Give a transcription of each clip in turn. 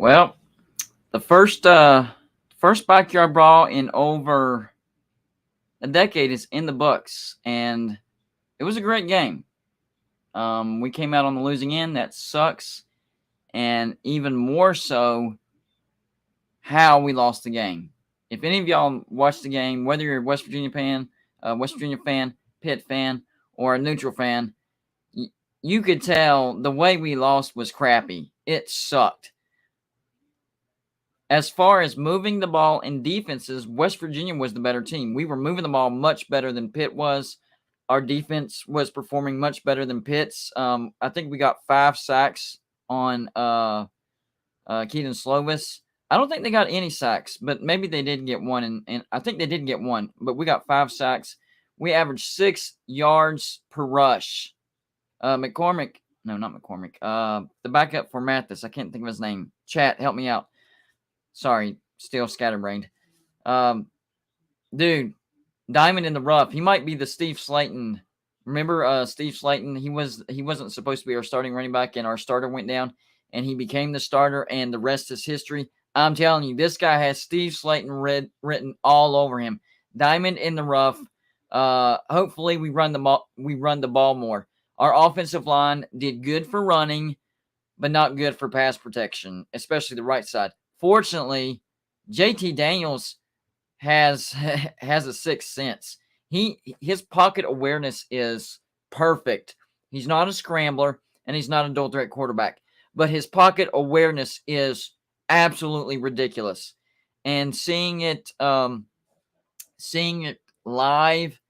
Well, the first backyard brawl in over a decade is in the books, and it was a great game. We came out on the losing end. That sucks, and even more so, how we lost the game. If any of y'all watched the game, whether you're a West Virginia fan, Pitt fan, or a neutral fan, you could tell the way we lost was crappy. It sucked. As far as moving the ball in defenses, West Virginia was the better team. We were moving the ball much better than Pitt was. Our defense was performing much better than Pitt's. I think we got 5 sacks on Keaton Slovis. I don't think they got any sacks, but maybe they did get one, and I think they did get one, but we got 5 sacks. We averaged 6 yards per rush. McCormick, no, not McCormick. The backup for Mathis, I can't think of his name. Chat, help me out. Sorry, still scatterbrained. Dude, diamond in the rough. He might be the Steve Slayton. Remember Steve Slayton? He wasn't supposed to be our starting running back, and our starter went down, and he became the starter, and the rest is history. I'm telling you, this guy has Steve Slayton written all over him. Diamond in the rough. Hopefully we run the ball more. Our offensive line did good for running, but not good for pass protection, especially the right side. Fortunately, JT Daniels has a sixth sense. His pocket awareness is perfect. He's not a scrambler, and he's not a dual threat quarterback, but his pocket awareness is absolutely ridiculous. And seeing it live,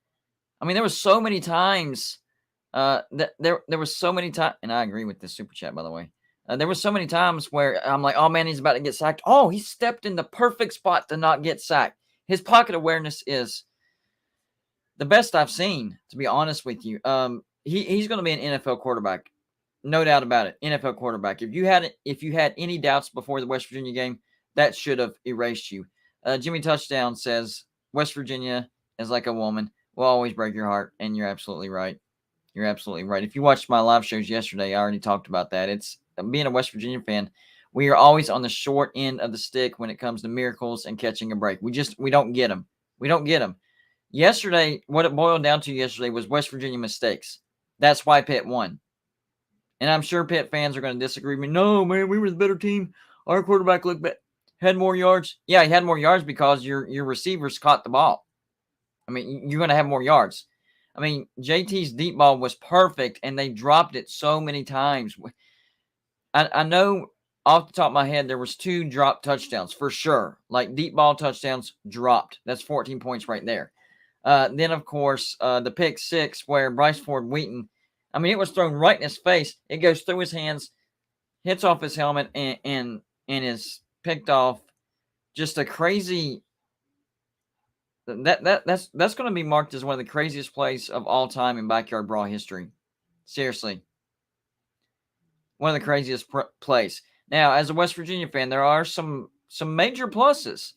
I mean, there was so many times that there was so many times, and I agree with this super chat, by the way. There were so many times where I'm like, oh man, he's about to get sacked. Oh, he stepped in the perfect spot to not get sacked. His pocket awareness is the best I've seen, to be honest with you. He's going to be an NFL quarterback, no doubt about it. NFL quarterback. If you had any doubts before the West Virginia game, that should have erased you. Jimmy Touchdown says West Virginia is like a woman, will always break your heart, and you're absolutely right. You're absolutely right. If you watched my live shows yesterday, I already talked about that. It's being a West Virginia fan, we are always on the short end of the stick when it comes to miracles and catching a break. We don't get them. We don't get them. Yesterday, what it boiled down to yesterday was West Virginia mistakes. That's why Pitt won. And I'm sure Pitt fans are going to disagree with me. No, man, we were the better team. Our quarterback had more yards. Yeah, he had more yards because your receivers caught the ball. I mean, you're going to have more yards. I mean, JT's deep ball was perfect, and they dropped it so many times. I know off the top of my head there was 2 dropped touchdowns for sure. Like deep ball touchdowns dropped. That's 14 points right there. Then, of course, the pick 6 where Bryce Ford Wheaton, I mean, it was thrown right in his face. It goes through his hands, hits off his helmet, and is picked off. Just a crazy – that's going to be marked as one of the craziest plays of all time in Backyard Brawl history. Seriously. One of the craziest plays. Now, as a West Virginia fan, there are some major pluses.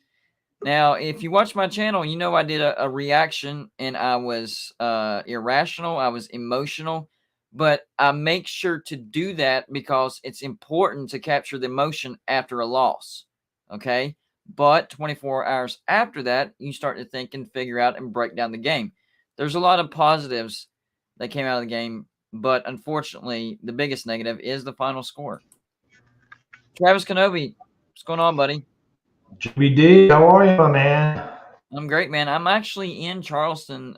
Now, if you watch my channel, you know I did a reaction, and I was irrational. I was emotional. But I make sure to do that because it's important to capture the emotion after a loss. Okay? But 24 hours after that, you start to think and figure out and break down the game. There's a lot of positives that came out of the game, but unfortunately, the biggest negative is the final score. Travis Kenobi, what's going on, buddy? GBD, how are you, my man? I'm great, man. I'm actually in Charleston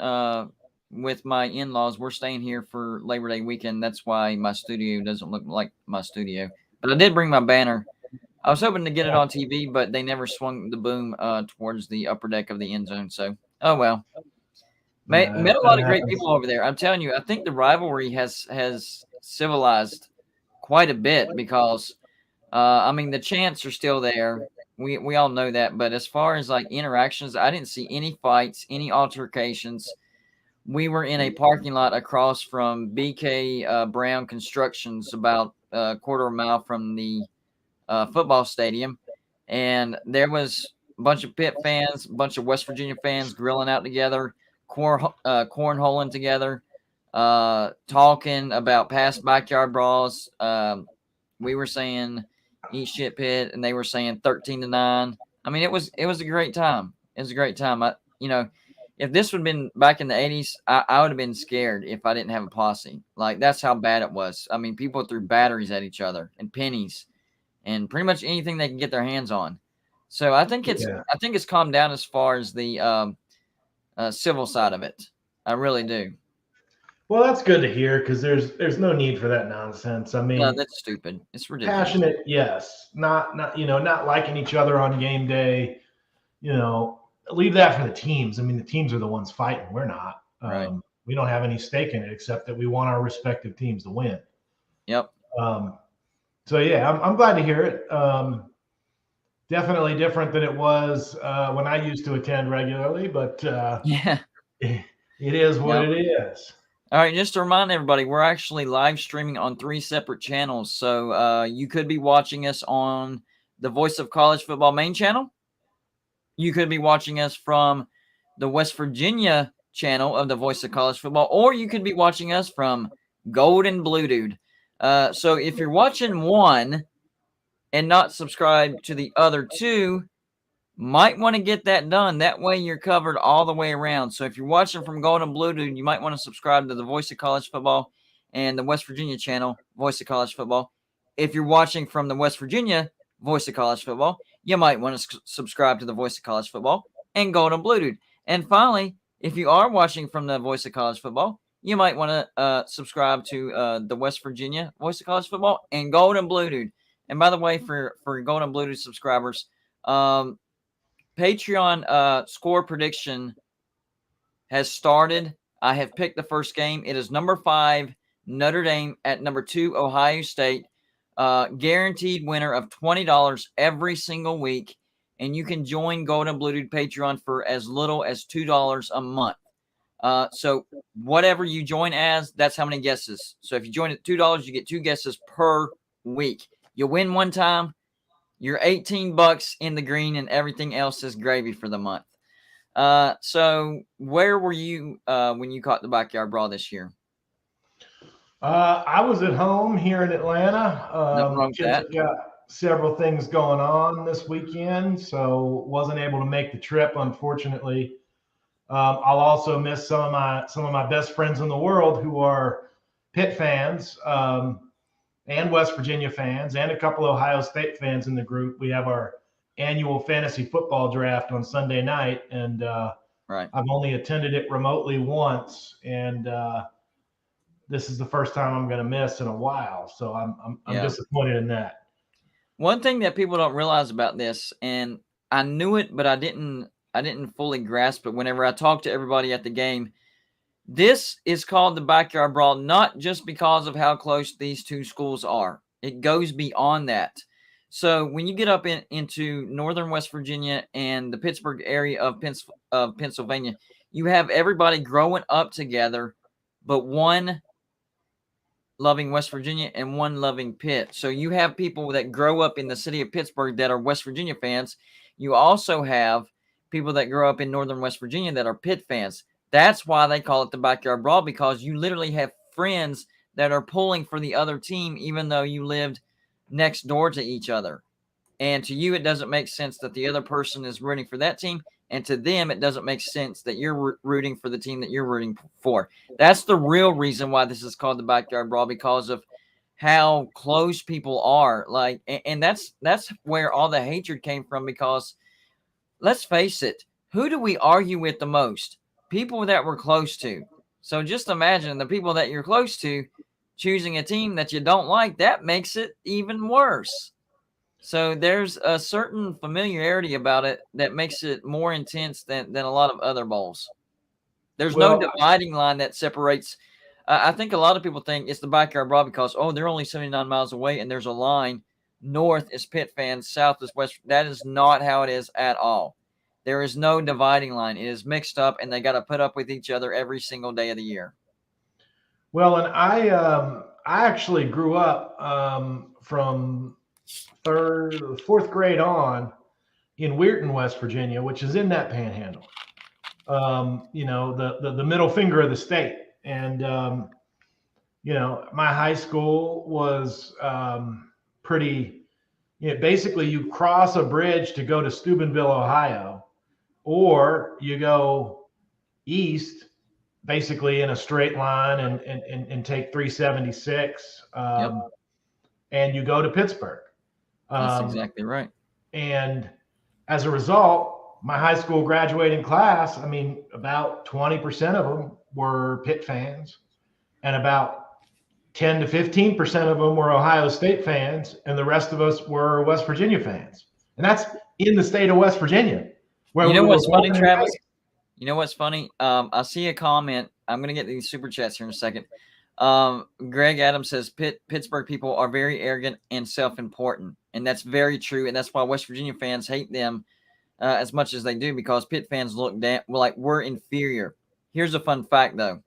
with my in-laws. We're staying here for Labor Day weekend. That's why my studio doesn't look like my studio. But I did bring my banner. I was hoping to get it on TV, but they never swung the boom towards the upper deck of the end zone. So, oh well. Met a lot of great people over there. I'm telling you, I think the rivalry has civilized quite a bit because, I mean, the chants are still there. We all know that. But as far as like interactions, I didn't see any fights, any altercations. We were in a parking lot across from BK Brown Constructions, about a quarter of a mile from the football stadium, and there was a bunch of Pitt fans, a bunch of West Virginia fans grilling out together, cornholing together, talking about past backyard brawls. We were saying, eat shit Pitt, and they were saying 13-9. I mean, it was a great time. It was a great time. If this would have been back in the 80s, I would have been scared if I didn't have a posse. Like, that's how bad it was. I mean, people threw batteries at each other and pennies and pretty much anything they can get their hands on. So I think it's calmed down as far as the civil side of it. I really do. Well, that's good to hear because there's no need for that nonsense. I mean, No, that's stupid. It's ridiculous. passionate, yes. Not not liking each other on game day. Leave that for the teams. I mean, the teams are the ones fighting. We're not. Right. We don't have any stake in it except that we want our respective teams to win. Yep. So yeah, I'm glad to hear it. Definitely different than it was when I used to attend regularly, but Yeah. it is what it is. All right, just to remind everybody, we're actually live streaming on 3 separate channels. So you could be watching us on the Voice of College Football main channel. You could be watching us from the West Virginia channel of the Voice of College Football, or you could be watching us from Gold and Blue Dude. So if you're watching one and not subscribed to the other two, might want to get that done. That way you're covered all the way around. So if you're watching from Gold and Blue Dude, you might want to subscribe to the Voice of College Football and the West Virginia channel, Voice of College Football. If you're watching from the West Virginia Voice of College Football, you might want to subscribe to the Voice of College Football and Gold and Blue Dude. And finally, if you are watching from the Voice of College Football, you might want to subscribe to the West Virginia Voice of College Football and Gold and Blue Dude. And by the way, for Gold and Blue Dude subscribers, Patreon score prediction has started. I have picked the first game. It is number 5, Notre Dame, at number 2, Ohio State. Guaranteed winner of $20 every single week. And you can join Gold and Blue Dude Patreon for as little as $2 a month. So whatever you join as, that's how many guesses. So if you join at $2, you get 2 guesses per week. You win one time, you're $18 in the green, and everything else is gravy for the month. So where were you when you caught the Backyard Brawl this year? I was at home here in Atlanta. Nothing wrong with Kids that. have got several things going on this weekend, so wasn't able to make the trip, unfortunately. I'll also miss some of my best friends in the world who are Pitt fans and West Virginia fans, and a couple of Ohio State fans in the group. We have our annual fantasy football draft on Sunday night, and Right. I've only attended it remotely once, and this is the first time I'm going to miss in a while. So I'm disappointed in that. One thing that people don't realize about this, and I knew it, but I didn't fully grasp it whenever I talked to everybody at the game. This is called the Backyard Brawl, not just because of how close these two schools are. It goes beyond that. So when you get up into northern West Virginia and the Pittsburgh area of Pennsylvania, you have everybody growing up together, but one loving West Virginia and one loving Pitt. So you have people that grow up in the city of Pittsburgh that are West Virginia fans. You also have people that grow up in northern West Virginia that are Pitt fans. That's why they call it the Backyard Brawl, because you literally have friends that are pulling for the other team, even though you lived next door to each other. And to you, it doesn't make sense that the other person is rooting for that team. And to them, it doesn't make sense that you're rooting for the team that you're rooting for. That's the real reason why this is called the Backyard Brawl, because of how close people are. Like, and that's where all the hatred came from, because let's face it, who do we argue with the most? People that we're close to. So just imagine the people that you're close to choosing a team that you don't like. That makes it even worse. So there's a certain familiarity about it that makes it more intense than a lot of other bowls. There's no dividing line that separates. I think a lot of people think it's the Backyard Brawl because, they're only 79 miles away and there's a line. North is Pitt fans, south is West. That is not how it is at all. There is no dividing line. It is mixed up, and they got to put up with each other every single day of the year. Well, and I actually grew up from 4th grade on in Weirton, West Virginia, which is in that panhandle. The middle finger of the state. And my high school was pretty basically you cross a bridge to go to Steubenville, Ohio, or you go east, basically in a straight line and take 376, Yep. and you go to Pittsburgh. That's exactly right. And as a result, my high school graduating class, I mean, about 20% of them were Pitt fans, and about 10 to 15% of them were Ohio State fans, and the rest of us were West Virginia fans. And that's in the state of West Virginia, where You know we were what's funny, born and Travis? raised. You know what's funny? I see a comment. I'm going to get these super chats here in a second. Greg Adams says Pittsburgh people are very arrogant and self-important, and that's very true. And that's why West Virginia fans hate them as much as they do, because Pitt fans look down, like we're inferior. Here's a fun fact, though.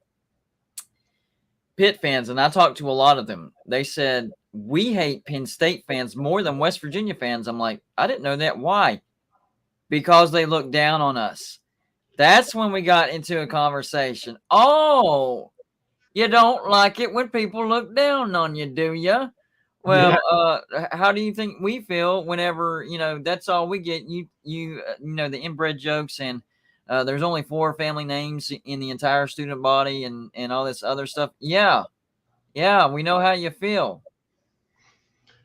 Pitt fans, and I talked to a lot of them, they said, we hate Penn State fans more than West Virginia fans. I'm like, I didn't know that. Why? Because they look down on us. That's when we got into a conversation. Oh, you don't like it when people look down on you, do you? Well, how do you think we feel whenever, that's all we get? The inbred jokes and there's only 4 family names in the entire student body and all this other stuff. Yeah, we know how you feel.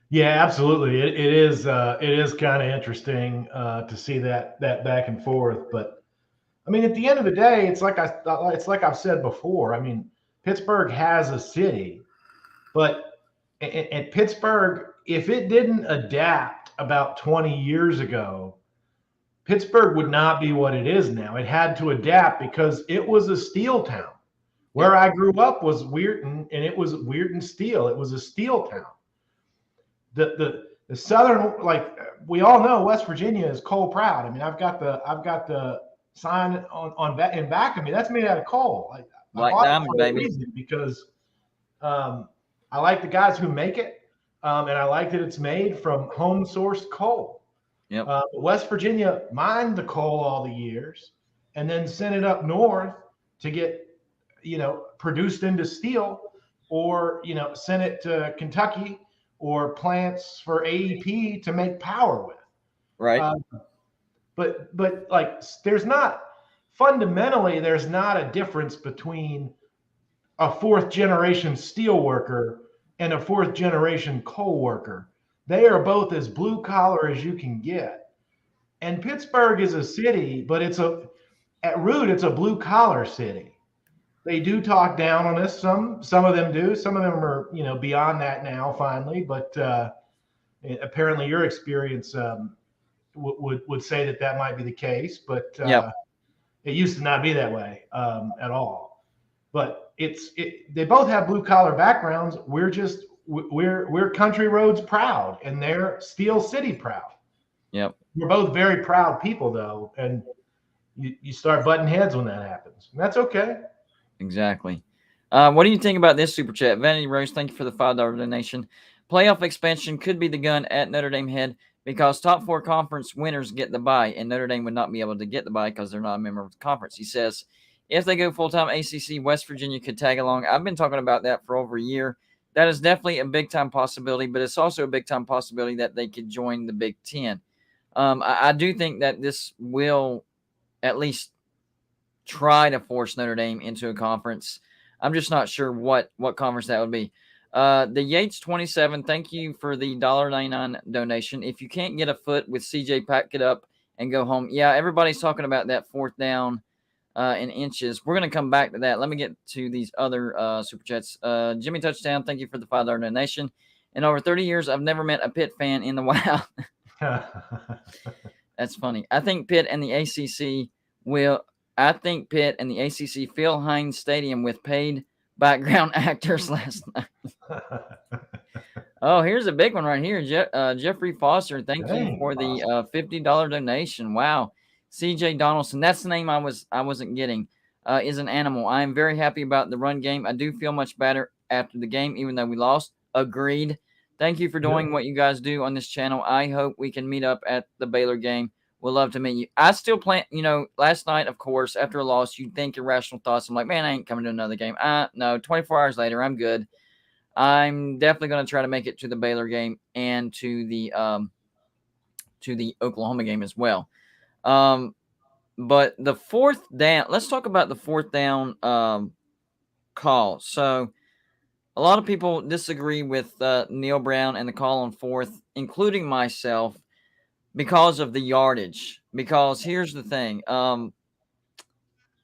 Yeah, absolutely. It is kind of interesting to see that back and forth. But I mean, at the end of the day, it's like I've said before. I mean, Pittsburgh has a city, but at Pittsburgh, if it didn't adapt about 20 years ago, Pittsburgh would not be what it is now. It had to adapt because it was a steel town. Where I grew up was Weirton, and it was Weirton Steel. It was a steel town. The southern, like we all know, West Virginia is coal proud. I mean, I've got the sign on in back of me. That's made out of coal. Black diamond, baby. Because I like the guys who make it, and I like that it's made from home sourced coal. Yep. West Virginia mined the coal all the years, and then sent it up north to get produced into steel, or sent it to Kentucky or plants for AEP to make power with. Right. But like there's not a difference between a 4th generation steel worker and a 4th generation coal worker. They are both as blue collar as you can get. And Pittsburgh is a city, but at root, it's a blue collar city. They do talk down on us. Some of them do. Some of them are, beyond that now, finally. But apparently, your experience would say that might be the case. But it used to not be that way at all. But they both have blue collar backgrounds. We're country roads proud, and they're Steel City proud. Yep. We're both very proud people, though, and you start butting heads when that happens. And that's okay. Exactly. What do you think about this super chat? Vanity Rose, thank you for the $5 donation. Playoff expansion could be the gun at Notre Dame head because top 4 conference winners get the bye, and Notre Dame would not be able to get the bye because they're not a member of the conference. He says, if they go full-time ACC, West Virginia could tag along. I've been talking about that for over a year. That is definitely a big-time possibility, but it's also a big-time possibility that they could join the Big Ten. I do think that this will at least try to force Notre Dame into a conference. I'm just not sure what conference that would be. The Yates 27, thank you for the $1.99 donation. If you can't get a foot with CJ, pack it up and go home. Yeah, everybody's talking about that 4th down in inches. We're going to come back to that. Let me get to these other super chats. Jimmy Touchdown, thank you for the $5 donation. In over 30 years, I've never met a Pitt fan in the wild. That's funny. I think Pitt and the ACC fill Heinz Stadium with paid background actors last night. Oh, here's a big one right here. Jeffrey Foster, thank you for the $50 donation. Wow. CJ Donaldson, that's the name I wasn't getting, is an animal. I am very happy about the run game. I do feel much better after the game, even though we lost. Agreed. Thank you for doing what you guys do on this channel. I hope we can meet up at the Baylor game. We'd love to meet you. I still plan, last night, of course, after a loss, you'd think irrational thoughts. I'm like, man, I ain't coming to another game. No, 24 hours later, I'm good. I'm definitely going to try to make it to the Baylor game and to the Oklahoma game as well. But the fourth down, let's talk about the fourth down call. So a lot of people disagree with Neil Brown and the call on fourth, including myself, because of the yardage. Because here's the thing.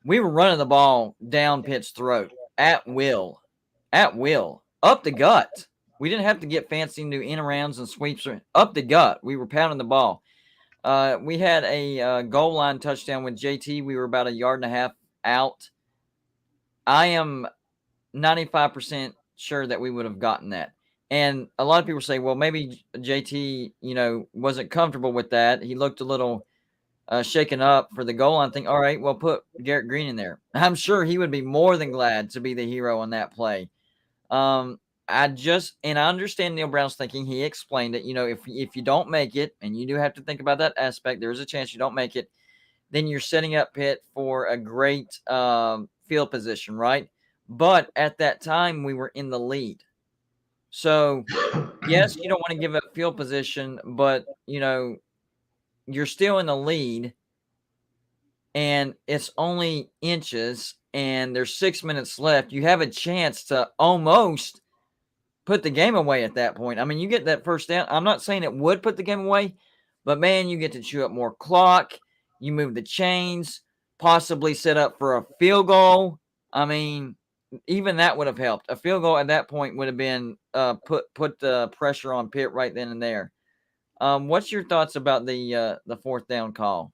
We were running the ball down Pitt's throat at will, up the gut. We didn't have to get fancy and do in arounds and sweeps. Up the gut. We were pounding the ball. We had a goal line touchdown with JT. We were about a yard and a half out. I am 95% sure that we would have gotten that. And a lot of people say, well, maybe JT, wasn't comfortable with that. He looked a little shaken up for the goal line thing. All right, well, put Garrett Green in there. I'm sure he would be more than glad to be the hero on that play. I understand Neil Brown's thinking. He explained it. If you don't make it, and you do have to think about that aspect, there's a chance you don't make it, then you're setting up Pitt for a great field position, right? But at that time, we were in the lead. So, yes, you don't want to give up field position, but, you're still in the lead, and it's only inches, and there's 6 minutes left. You have a chance to almost put the game away at that point. I mean, you get that first down. I'm not saying it would put the game away, but, man, you get to chew up more clock. You move the chains, possibly set up for a field goal. I mean, even that would have helped. A field goal at that point would have been put the pressure on Pitt right then and there. What's your thoughts about the fourth down call?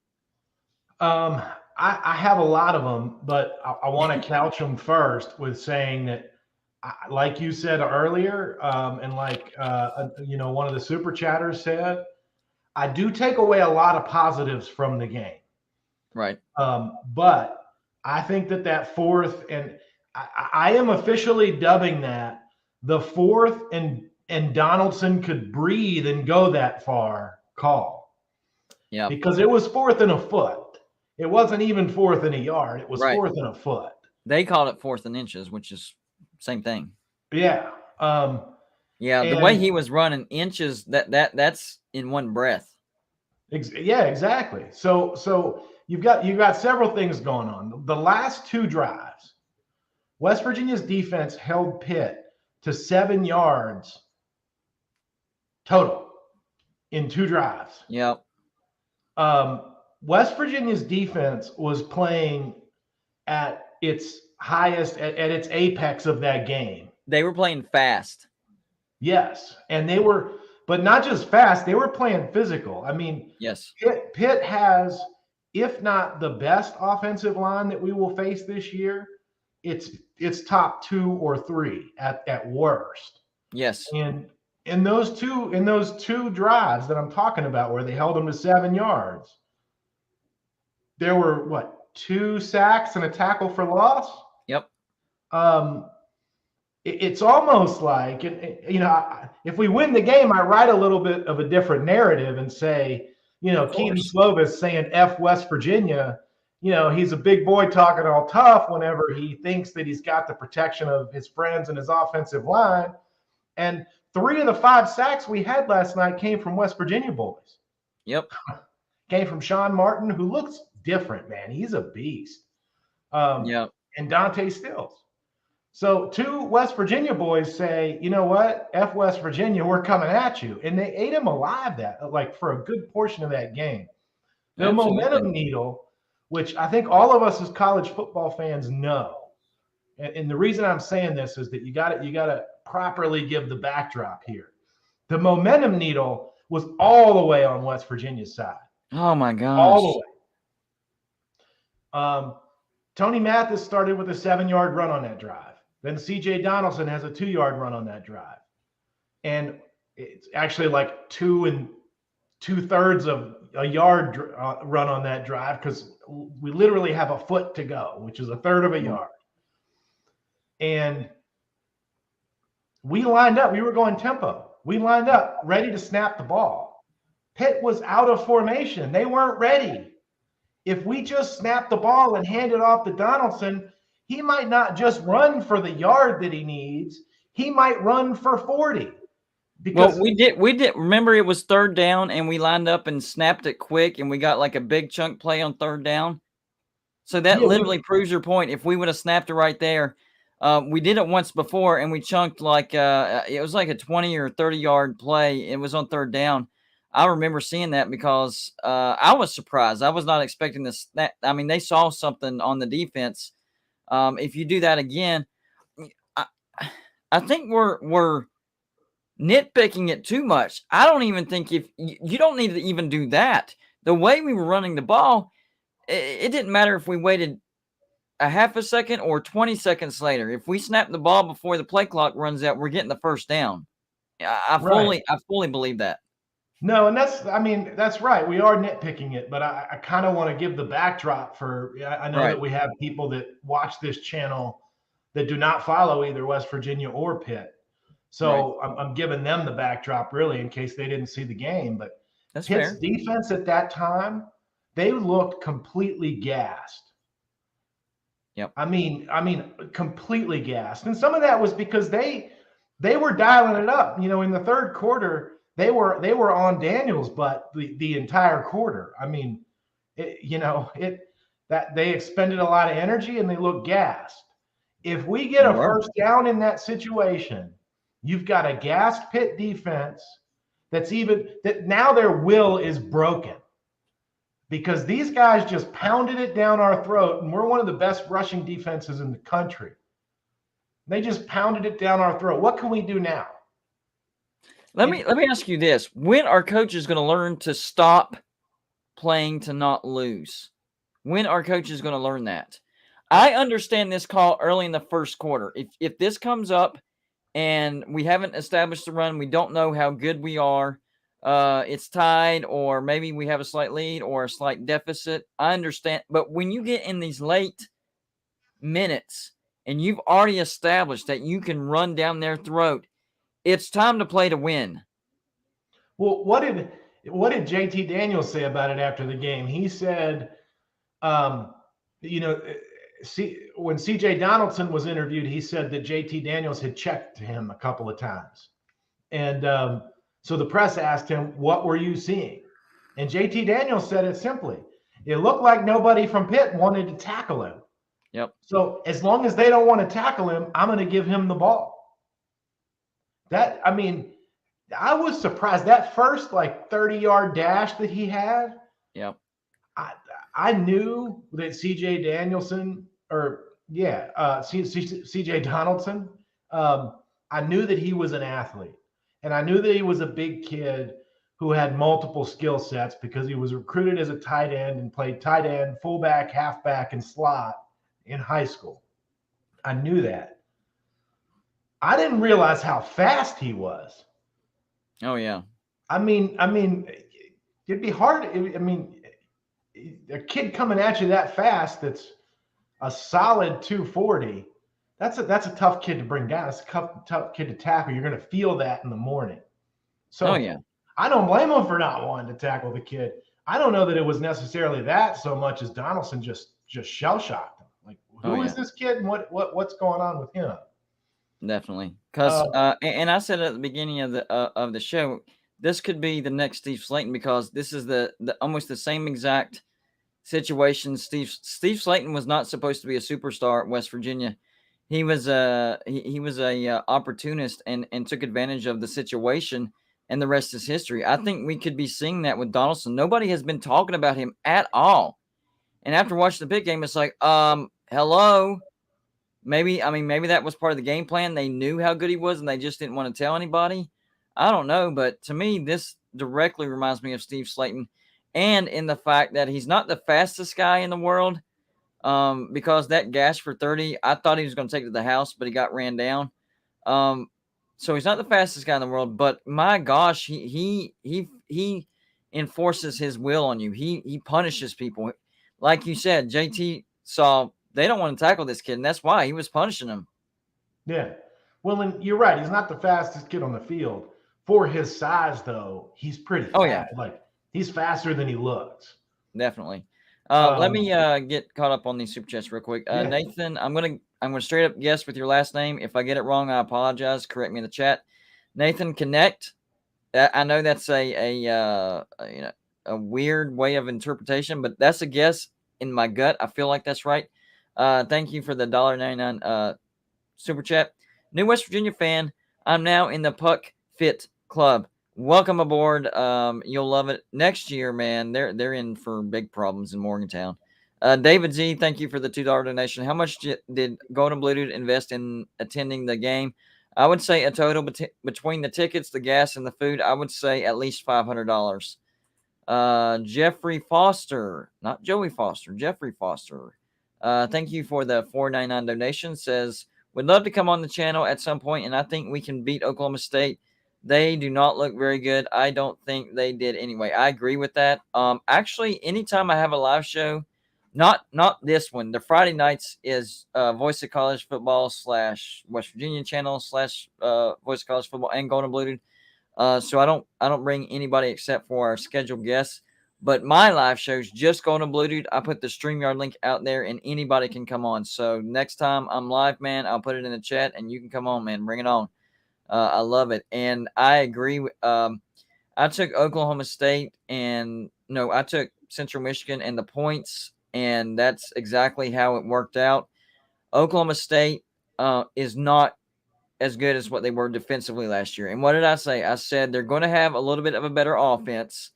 I have a lot of them, but I want to couch them first with saying that, like you said earlier, and like one of the super chatters said, I do take away a lot of positives from the game. Right. But I think that fourth, and I am officially dubbing that the fourth and Donaldson could breathe and go that far call. Yeah. Because it was fourth and a foot. It wasn't even fourth and a yard. It was right. Fourth and a foot. They called it fourth and inches, which is same thing. Yeah. The way he was running inches, that's in one breath. Yeah, exactly. So you've got several things going on. The last two drives, West Virginia's defense held Pitt to 7 yards total in 2 drives. Yep. West Virginia's defense was playing at its highest, at its apex of that game. They were playing fast. Yes, and they were, but not just fast. They were playing physical. I mean, yes, Pitt has, if not the best offensive line that we will face this year, it's top 2 or 3 at worst. Yes, and in those two drives that I'm talking about, where they held them to 7 yards, there were 2 sacks and a tackle for loss. Yep. It's almost like, if we win the game, I write a little bit of a different narrative and say, Keaton Slovis saying F West Virginia, he's a big boy talking all tough whenever he thinks that he's got the protection of his friends and his offensive line. And 3 of the 5 sacks we had last night came from West Virginia boys. Yep. Came from Sean Martin, who looks different, man. He's a beast. Yep. And Dante Stills. So 2 West Virginia boys say, you know what? F West Virginia, we're coming at you. And they ate him alive for a good portion of that game. The momentum needle, which I think all of us as college football fans know. And the reason I'm saying this is that you got to properly give the backdrop here. The momentum needle was all the way on West Virginia's side. Oh my gosh. All the way. Tony Mathis started with a 7-yard run on that drive. Then C.J. Donaldson has a 2-yard run on that drive. And it's actually like 2 2/3 of a yard run on that drive, because we literally have a foot to go, which is a third of a yard. And we lined up. We were going tempo. We lined up ready to snap the ball. Pitt was out of formation. They weren't ready. If we just snap the ball and hand it off to Donaldson, he might not just run for the yard that he needs. he might run for 40. Well, Because we did remember it was 3rd down and we lined up and snapped it quick and we got like a big chunk play on 3rd down. So that yeah, literally proves your point. If we would have snapped it right there, we did it once before and we chunked like it was like a 20 or 30-yard play. It was on 3rd down. I remember seeing that because I was surprised. I was not expecting this. I mean, they saw something on the defense. If you do that again, I, I think we're nitpicking it too much. I don't even think if you don't need to even do that. The way we were running the ball, it didn't matter if we waited a half a second or 20 seconds later. If we snap the ball before the play clock runs out, we're getting the 1st down. I right. fully believe that. No, and that's right. We are nitpicking it, but I kind of want to give the backdrop for, I know that we have people that watch this channel that do not follow either West Virginia or Pitt. So I'm giving them the backdrop really in case they didn't see the game. But That's Pitt's fair. defense at that time, they looked completely gassed. Yep. I mean, completely gassed. And some of that was because they were dialing it up. You know, in the 3rd quarter, they were on Daniels' butt the entire quarter. I mean, that they expended a lot of energy and they looked gassed. If we get a 1st down in that situation, you've got a gassed Pitt defense that now their will is broken because these guys just pounded it down our throat, and we're one of the best rushing defenses in the country. They just pounded it down our throat. What can we do now? Let me ask you this. When are coaches going to learn to stop playing to not lose? When are coaches going to learn that? I understand this call early in the 1st quarter. If this comes up and we haven't established the run, we don't know how good we are, it's tied, or maybe we have a slight lead or a slight deficit. I understand. But when you get in these late minutes and you've already established that you can run down their throat, it's time to play to win. Well, what did JT Daniels say about it after the game? He said, when CJ Donaldson was interviewed, he said that JT Daniels had checked him a couple of times. And so the press asked him, what were you seeing? And JT Daniels said it simply. It looked like nobody from Pitt wanted to tackle him. Yep. So as long as they don't want to tackle him, I'm going to give him the ball. I was surprised that first 30-yard dash that he had. Yep. I knew that CJ Donaldson. I knew that he was an athlete, and I knew that he was a big kid who had multiple skill sets because he was recruited as a tight end and played tight end, fullback, halfback, and slot in high school. I knew that. I didn't realize how fast he was. Oh, yeah. I mean, it'd be hard. A kid coming at you that fast, that's a solid 240. That's a tough kid to bring down. It's a tough kid to tackle. You're going to feel that in the morning. So yeah. I don't blame him for not wanting to tackle the kid. I don't know that it was necessarily that so much as Donaldson just shell shocked him. Like, who is this kid and what's going on with him? Definitely, because and I said at the beginning of the show, this could be the next Steve Slaton because this is the almost the same exact situation. Steve Slaton was not supposed to be a superstar at West Virginia. He was a opportunist and took advantage of the situation, and the rest is history. I think we could be seeing that with Donaldson. Nobody has been talking about him at all, and after watching the big game, it's like, hello. Maybe that was part of the game plan. They knew how good he was and they just didn't want to tell anybody. I don't know, but to me, this directly reminds me of Steve Slaton, and in the fact that he's not the fastest guy in the world, because that gash for 30, I thought he was going to take it to the house, but he got ran down. So he's not the fastest guy in the world, but my gosh, he enforces his will on you. He punishes people. Like you said, JT saw they don't want to tackle this kid, and that's why he was punishing him. Yeah. Well, and you're right. He's not the fastest kid on the field. For his size, though, he's pretty fast. Oh, yeah. Like, he's faster than he looks. Definitely. Let me get caught up on these super chats real quick. Yeah. Nathan, I'm gonna straight up guess with your last name. If I get it wrong, I apologize. Correct me in the chat. Nathan Connect. I know that's a weird way of interpretation, but that's a guess in my gut. I feel like that's right. Thank you for the $1.99 super chat. New West Virginia fan. I'm now in the Puck Fit Club. Welcome aboard. You'll love it next year, man. They're in for big problems in Morgantown. David Z, thank you for the $2 donation. How much did Golden Blue Dude invest in attending the game? I would say a total between the tickets, the gas, and the food. I would say at least $500. Jeffrey Foster, not Joey Foster, Jeffrey Foster. Thank you for the $4.99 donation. Says would love to come on the channel at some point, and I think we can beat Oklahoma State. They do not look very good. I don't think they did anyway. I agree with that. Actually, anytime I have a live show, not this one. The Friday nights is Voice of College Football / West Virginia channel / Voice of College Football and Golden Blue Dude. So I don't bring anybody except for our scheduled guests. But my live show's just Golden Blue Dude. I put the StreamYard link out there, and anybody can come on. So next time I'm live, man, I'll put it in the chat, and you can come on, man. Bring it on. I love it. And I agree. I took Oklahoma State I took Central Michigan and the points, and that's exactly how it worked out. Oklahoma State is not as good as what they were defensively last year. And what did I say? I said they're going to have a little bit of a better offense.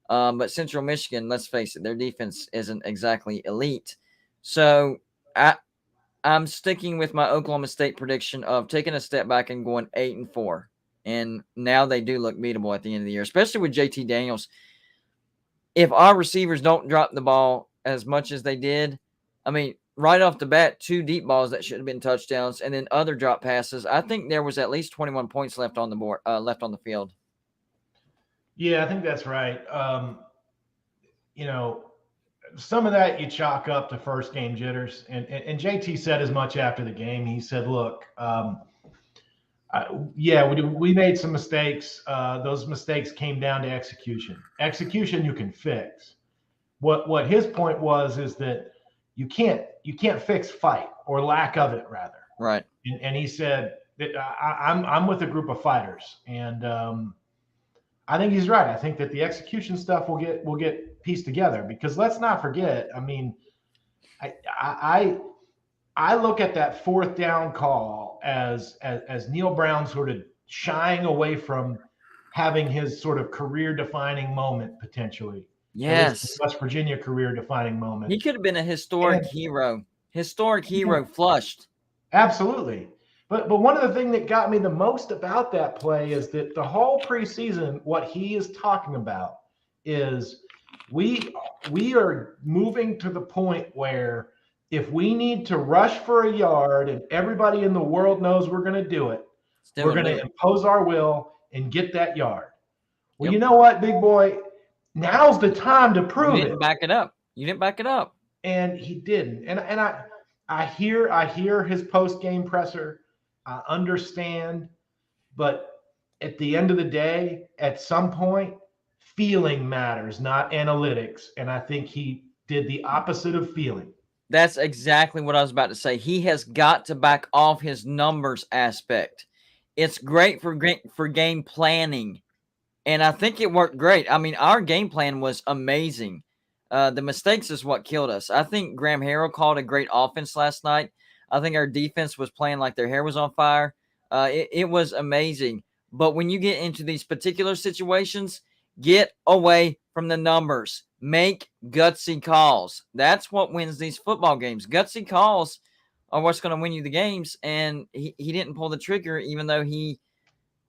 But Central Michigan, let's face it, their defense isn't exactly elite. So I'm sticking with my Oklahoma State prediction of taking a step back and going 8-4. And now they do look beatable at the end of the year, especially with JT Daniels. If our receivers don't drop the ball as much as they did, I mean, right off the bat, 2 deep balls that should have been touchdowns, and then other drop passes. I think there was at least 21 points left on the board, left on the field. Yeah, I think that's right. Some of that you chalk up to first game jitters, and JT said as much after the game. He said, "Look, we made some mistakes. Those mistakes came down to execution. Execution you can fix. What his point is that you can't fix fight or lack of it, rather. Right. And he said that I'm with a group of fighters, and I think he's right. I think that the execution stuff will get pieced together, because let's not forget. I mean, I look at that 4th down call as Neil Brown sort of shying away from having his sort of career-defining moment potentially. Yes, West Virginia career-defining moment. He could have been a historic hero. Flushed. Absolutely. But one of the things that got me the most about that play is that the whole preseason, what he is talking about is we are moving to the point where if we need to rush for a yard and everybody in the world knows we're going to do it, we're going to impose our will and get that yard. Well, You know what, big boy? Now's the time to prove it. You didn't back it up. And he didn't. And I hear his post-game presser. I understand. But at the end of the day, at some point, feeling matters, not analytics. And I think he did the opposite of feeling. That's exactly what I was about to say. He has got to back off his numbers aspect. It's great for game planning. And I think it worked great. I mean, our game plan was amazing. The mistakes is what killed us. I think Graham Harrell called a great offense last night. I think our defense was playing like their hair was on fire. It was amazing. But when you get into these particular situations, get away from the numbers. Make gutsy calls. That's what wins these football games. Gutsy calls are what's going to win you the games. And he didn't pull the trigger, even though he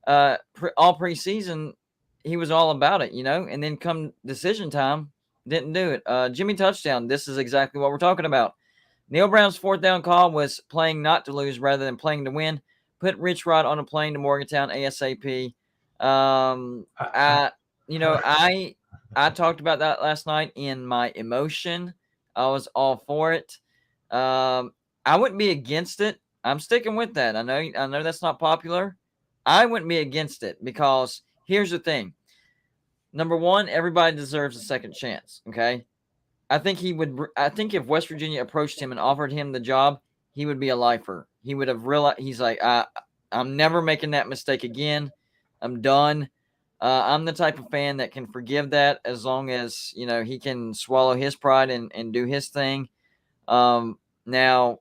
all preseason – he was all about it, and then come decision time, didn't do it. Jimmy touchdown. This is exactly what we're talking about. Neil Brown's 4th down call was playing not to lose rather than playing to win. Put Rich Rod on a plane to Morgantown ASAP. I talked about that last night in my emotion. I was all for it. I wouldn't be against it. I'm sticking with that. I know that's not popular. I wouldn't be against it because here's the thing. Number one, everybody deserves a second chance, okay? I think he would. I think if West Virginia approached him and offered him the job, he would be a lifer. He would have realized. He's like, I'm never making that mistake again. I'm done. I'm the type of fan that can forgive that as long as he can swallow his pride and do his thing. Now,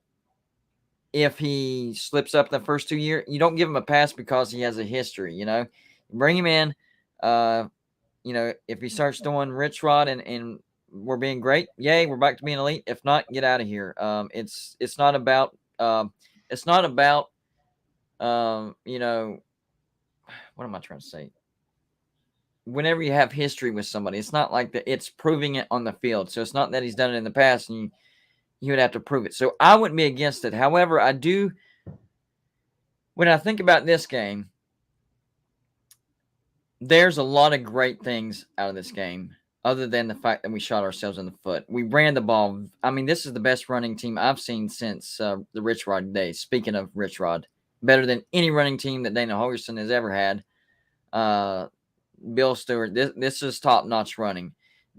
if he slips up the first 2 years, you don't give him a pass because he has a history. You bring him in. If he starts doing rich rod and we're being great, yay, we're back to being elite. If not, get out of here. It's not about what am I trying to say? Whenever you have history with somebody, it's not like that. It's proving it on the field. So it's not that he's done it in the past and you would have to prove it. So I wouldn't be against it. However, I do. When I think about this game, there's a lot of great things out of this game, other than the fact that we shot ourselves in the foot. We ran the ball. I mean, this is the best running team I've seen since the Rich Rod days. Speaking of Rich Rod, better than any running team that Dana Holgerson has ever had. Bill Stewart, this is top-notch running.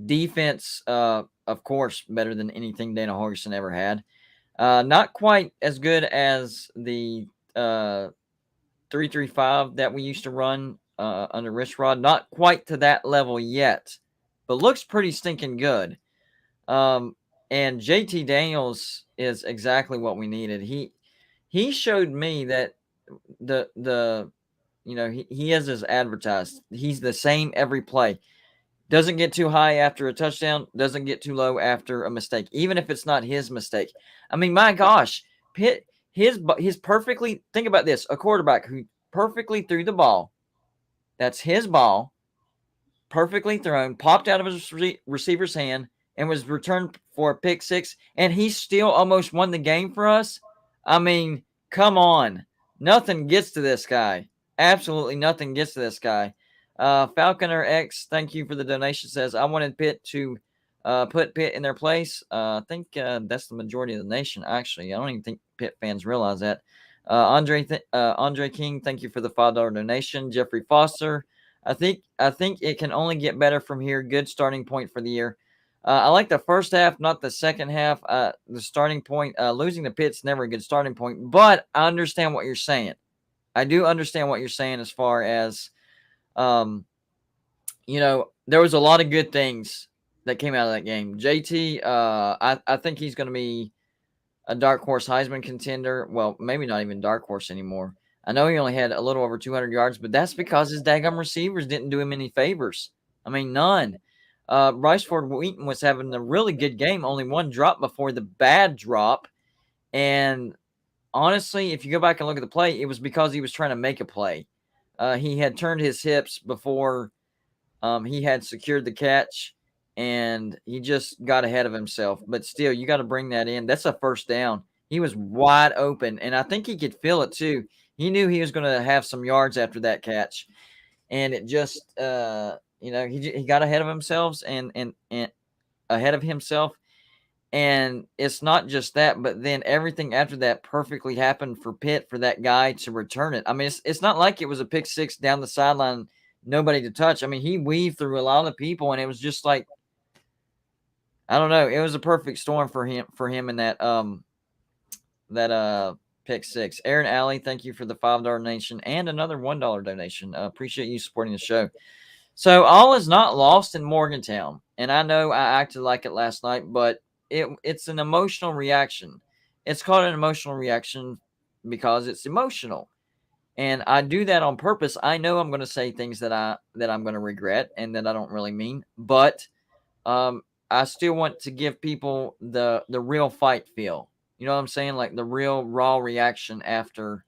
Defense, of course, better than anything Dana Holgerson ever had. Not quite as good as the 3-3-5 that we used to run under Rich Rod. Not quite to that level yet, but looks pretty stinking good. And JT Daniels is exactly what we needed. He showed me that he is as advertised. He's the same every play. Doesn't get too high after a touchdown. Doesn't get too low after a mistake, even if it's not his mistake. I mean, my gosh, Pitt, his perfectly. Think about this: a quarterback who perfectly threw the ball. That's his ball, perfectly thrown, popped out of his receiver's hand, and was returned for a pick six. And he still almost won the game for us. I mean, come on, nothing gets to this guy. Absolutely nothing gets to this guy. Falconer X, thank you for the donation, says, I wanted Pitt to put Pitt in their place. I think that's the majority of the nation, actually. I don't even think Pitt fans realize that. Andre King, thank you for the $5 donation. Jeffrey Foster, I think it can only get better from here. Good starting point for the year. I like the first half, not the second half. The starting point, losing to Pitt's never a good starting point, but I understand what you're saying. I do understand what you're saying as far as there was a lot of good things that came out of that game. JT, I think he's going to be a dark horse Heisman contender. Well, maybe not even dark horse anymore. I know he only had a little over 200 yards, but that's because his daggum receivers didn't do him any favors. I mean, none. Bryce Ford Wheaton was having a really good game, only one drop before the bad drop. And honestly, if you go back and look at the play, it was because he was trying to make a play. He had turned his hips before he had secured the catch, and he just got ahead of himself. But still, you got to bring that in. That's a first down. He was wide open, and I think he could feel it too. He knew he was going to have some yards after that catch, and it just, he got ahead of himself and ahead of himself. And it's not just that, but then everything after that perfectly happened for Pitt, for that guy to return it. I mean, it's not like it was a pick six down the sideline, nobody to touch. I mean, he weaved through a lot of people, and it was just like, I don't know. It was a perfect storm for him in that pick six. Aaron Alley, thank you for the $5 donation and another $1 donation. Appreciate you supporting the show. So all is not lost in Morgantown, and I know I acted like it last night, but it's an emotional reaction. It's called an emotional reaction because it's emotional. And I do that on purpose. I know I'm going to say things that I'm going to regret and that I don't really mean, but I still want to give people the real fight feel. You know what I'm saying? Like the real raw reaction after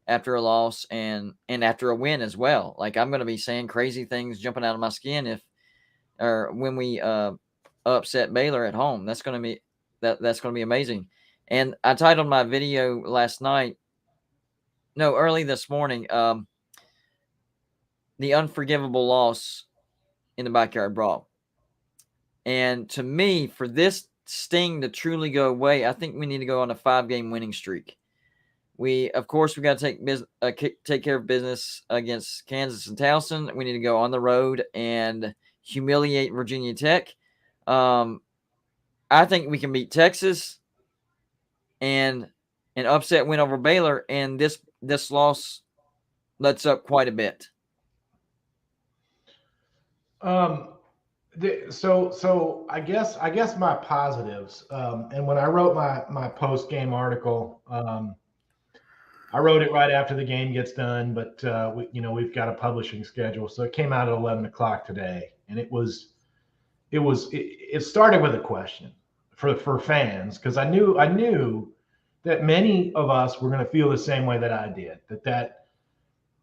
a loss and after a win as well. Like I'm going to be saying crazy things, jumping out of my skin when we upset Baylor at home. That's going to be amazing. And I titled my video early this morning, The Unforgivable Loss in the Backyard Brawl. And to me, for this sting to truly go away, I think we need to go on a 5-game winning streak. We got to take care of business against Kansas and Towson. We need to go on the road and humiliate Virginia Tech. I think we can beat Texas and an upset win over Baylor, and this loss lets up quite a bit. So I guess my positives, and when I wrote my post game article, I wrote it right after the game gets done, but we've got a publishing schedule, so it came out at 11 o'clock today, and it started with a question for fans, because I knew that many of us were going to feel the same way that I did. That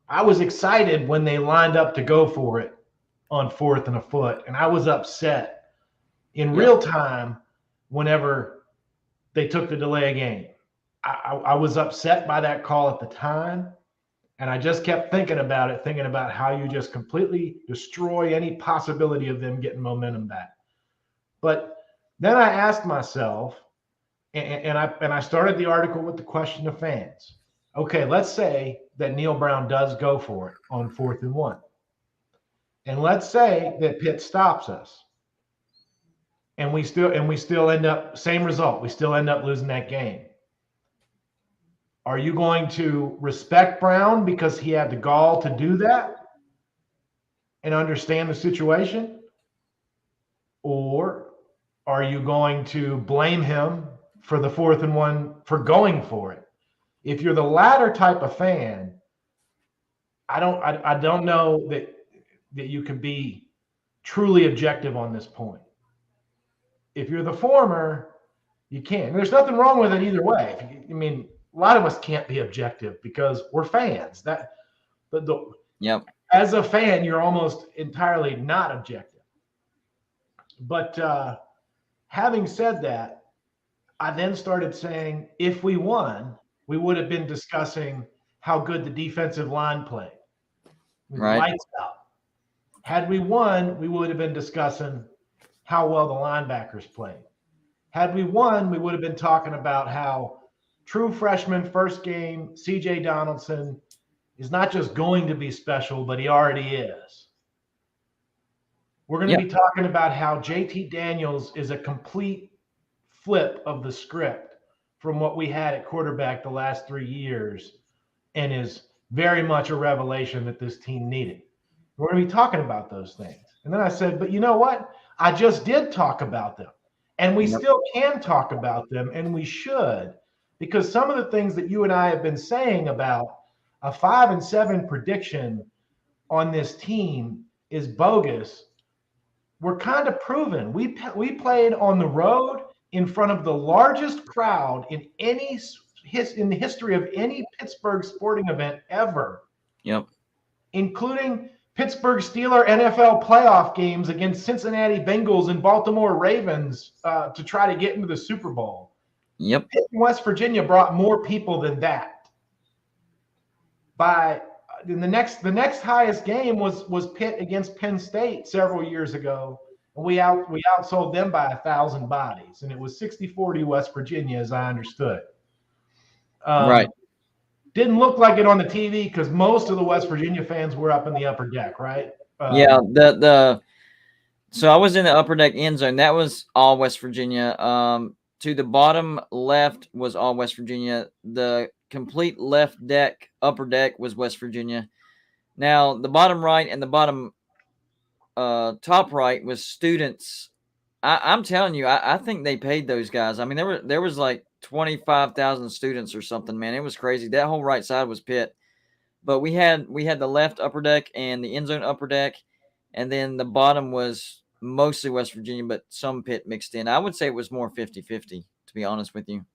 I was excited when they lined up to go for it on 4th and a foot, and I was upset in real time whenever they took the delay of game. I was upset by that call at the time, and I just kept thinking about how you just completely destroy any possibility of them getting momentum back. But then I asked myself, and I started the article with the question of fans. Okay, let's say that Neil Brown does go for it on 4th and 1. And let's say that Pitt stops us. And we still end up same result. We still end up losing that game. Are you going to respect Brown because he had the gall to do that and understand the situation? Or are you going to blame him for the 4th and 1 for going for it? If you're the latter type of fan, I don't know that you can be truly objective on this point. If you're the former, you can. There's nothing wrong with it either way. I mean, a lot of us can't be objective because we're fans. As a fan, you're almost entirely not objective. But having said that, I then started saying, if we won, we would have been discussing how good the defensive line played. Right. Lights out. Had we won, we would have been discussing how well the linebackers played. Had we won, we would have been talking about how true freshman first game CJ Donaldson is not just going to be special, but he already is. We're going to be talking about how JT Daniels is a complete flip of the script from what we had at quarterback the last 3 years, and is very much a revelation that this team needed. We're going to be talking about those things. And then I said, but you know what? I just did talk about them. And we still can talk about them, and we should, because some of the things that you and I have been saying about a 5-7 prediction on this team is bogus. We're kind of proven. We played on the road in front of the largest crowd in the history of any Pittsburgh sporting event ever. Yep. Including Pittsburgh Steelers NFL playoff games against Cincinnati Bengals and Baltimore Ravens to try to get into the Super Bowl. Yep. Pitt and West Virginia brought more people than that. The next highest game was Pitt against Penn State several years ago, and we outsold them by 1,000 bodies, and it was 60-40 West Virginia, as I understood. Right. Didn't look like it on the TV because most of the West Virginia fans were up in the upper deck, right? So I was in the upper deck end zone. That was all West Virginia. To the bottom left was all West Virginia. The complete left deck, upper deck, was West Virginia. Now the bottom right and the bottom top right was students. I'm telling you, I think they paid those guys. I mean, there was like 25,000 students or something, man. It was crazy. That whole right side was Pitt. But we had the left upper deck and the end zone upper deck, and then the bottom was mostly West Virginia, but some Pitt mixed in. I would say it was more 50-50, to be honest with you.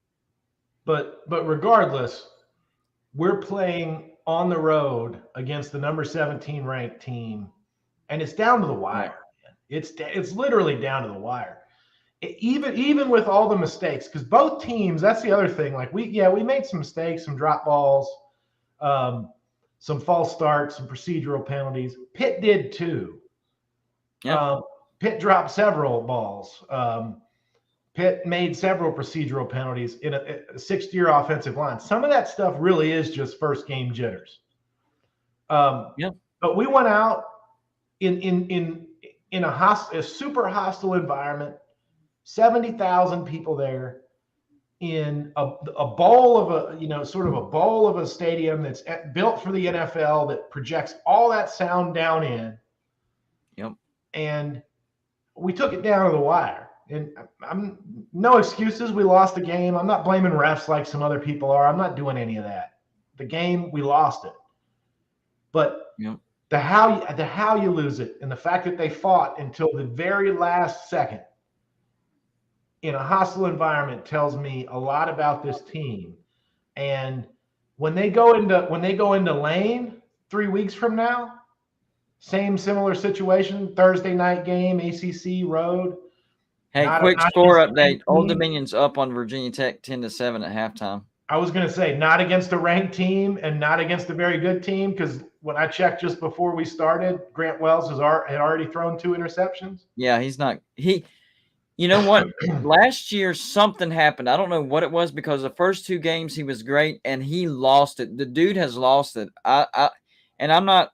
But regardless, we're playing on the road against the number 17 ranked team, and it's down to the wire. It's literally down to the wire. Even with all the mistakes, because both teams, that's the other thing. Like we made some mistakes, some drop balls, some false starts, some procedural penalties. Pitt did too. Yeah. Pitt dropped several balls. Pitt made several procedural penalties in a sixth-year offensive line. Some of that stuff really is just first game jitters. But we went out in a super hostile environment. 70,000 people there in a bowl of sort of a bowl of a stadium that's built for the NFL that projects all that sound down in. Yep. And we took it down to the wire. And I'm no excuses. We lost the game. I'm not blaming refs like some other people are. I'm not doing any of that. The game, we lost it. But yep. the how you lose it, and the fact that they fought until the very last second in a hostile environment tells me a lot about this team. And when they go into Lane 3 weeks from now, similar situation, Thursday night game, ACC road. Hey, quick score update. Old Dominion's up on Virginia Tech 10-7 at halftime. I was going to say not against a ranked team and not against a very good team, because when I checked just before we started, Grant Wells had already thrown 2 interceptions. Yeah, he's not – you know what? Last year something happened. I don't know what it was, because the first 2 games he was great and he lost it. The dude has lost it. And I'm not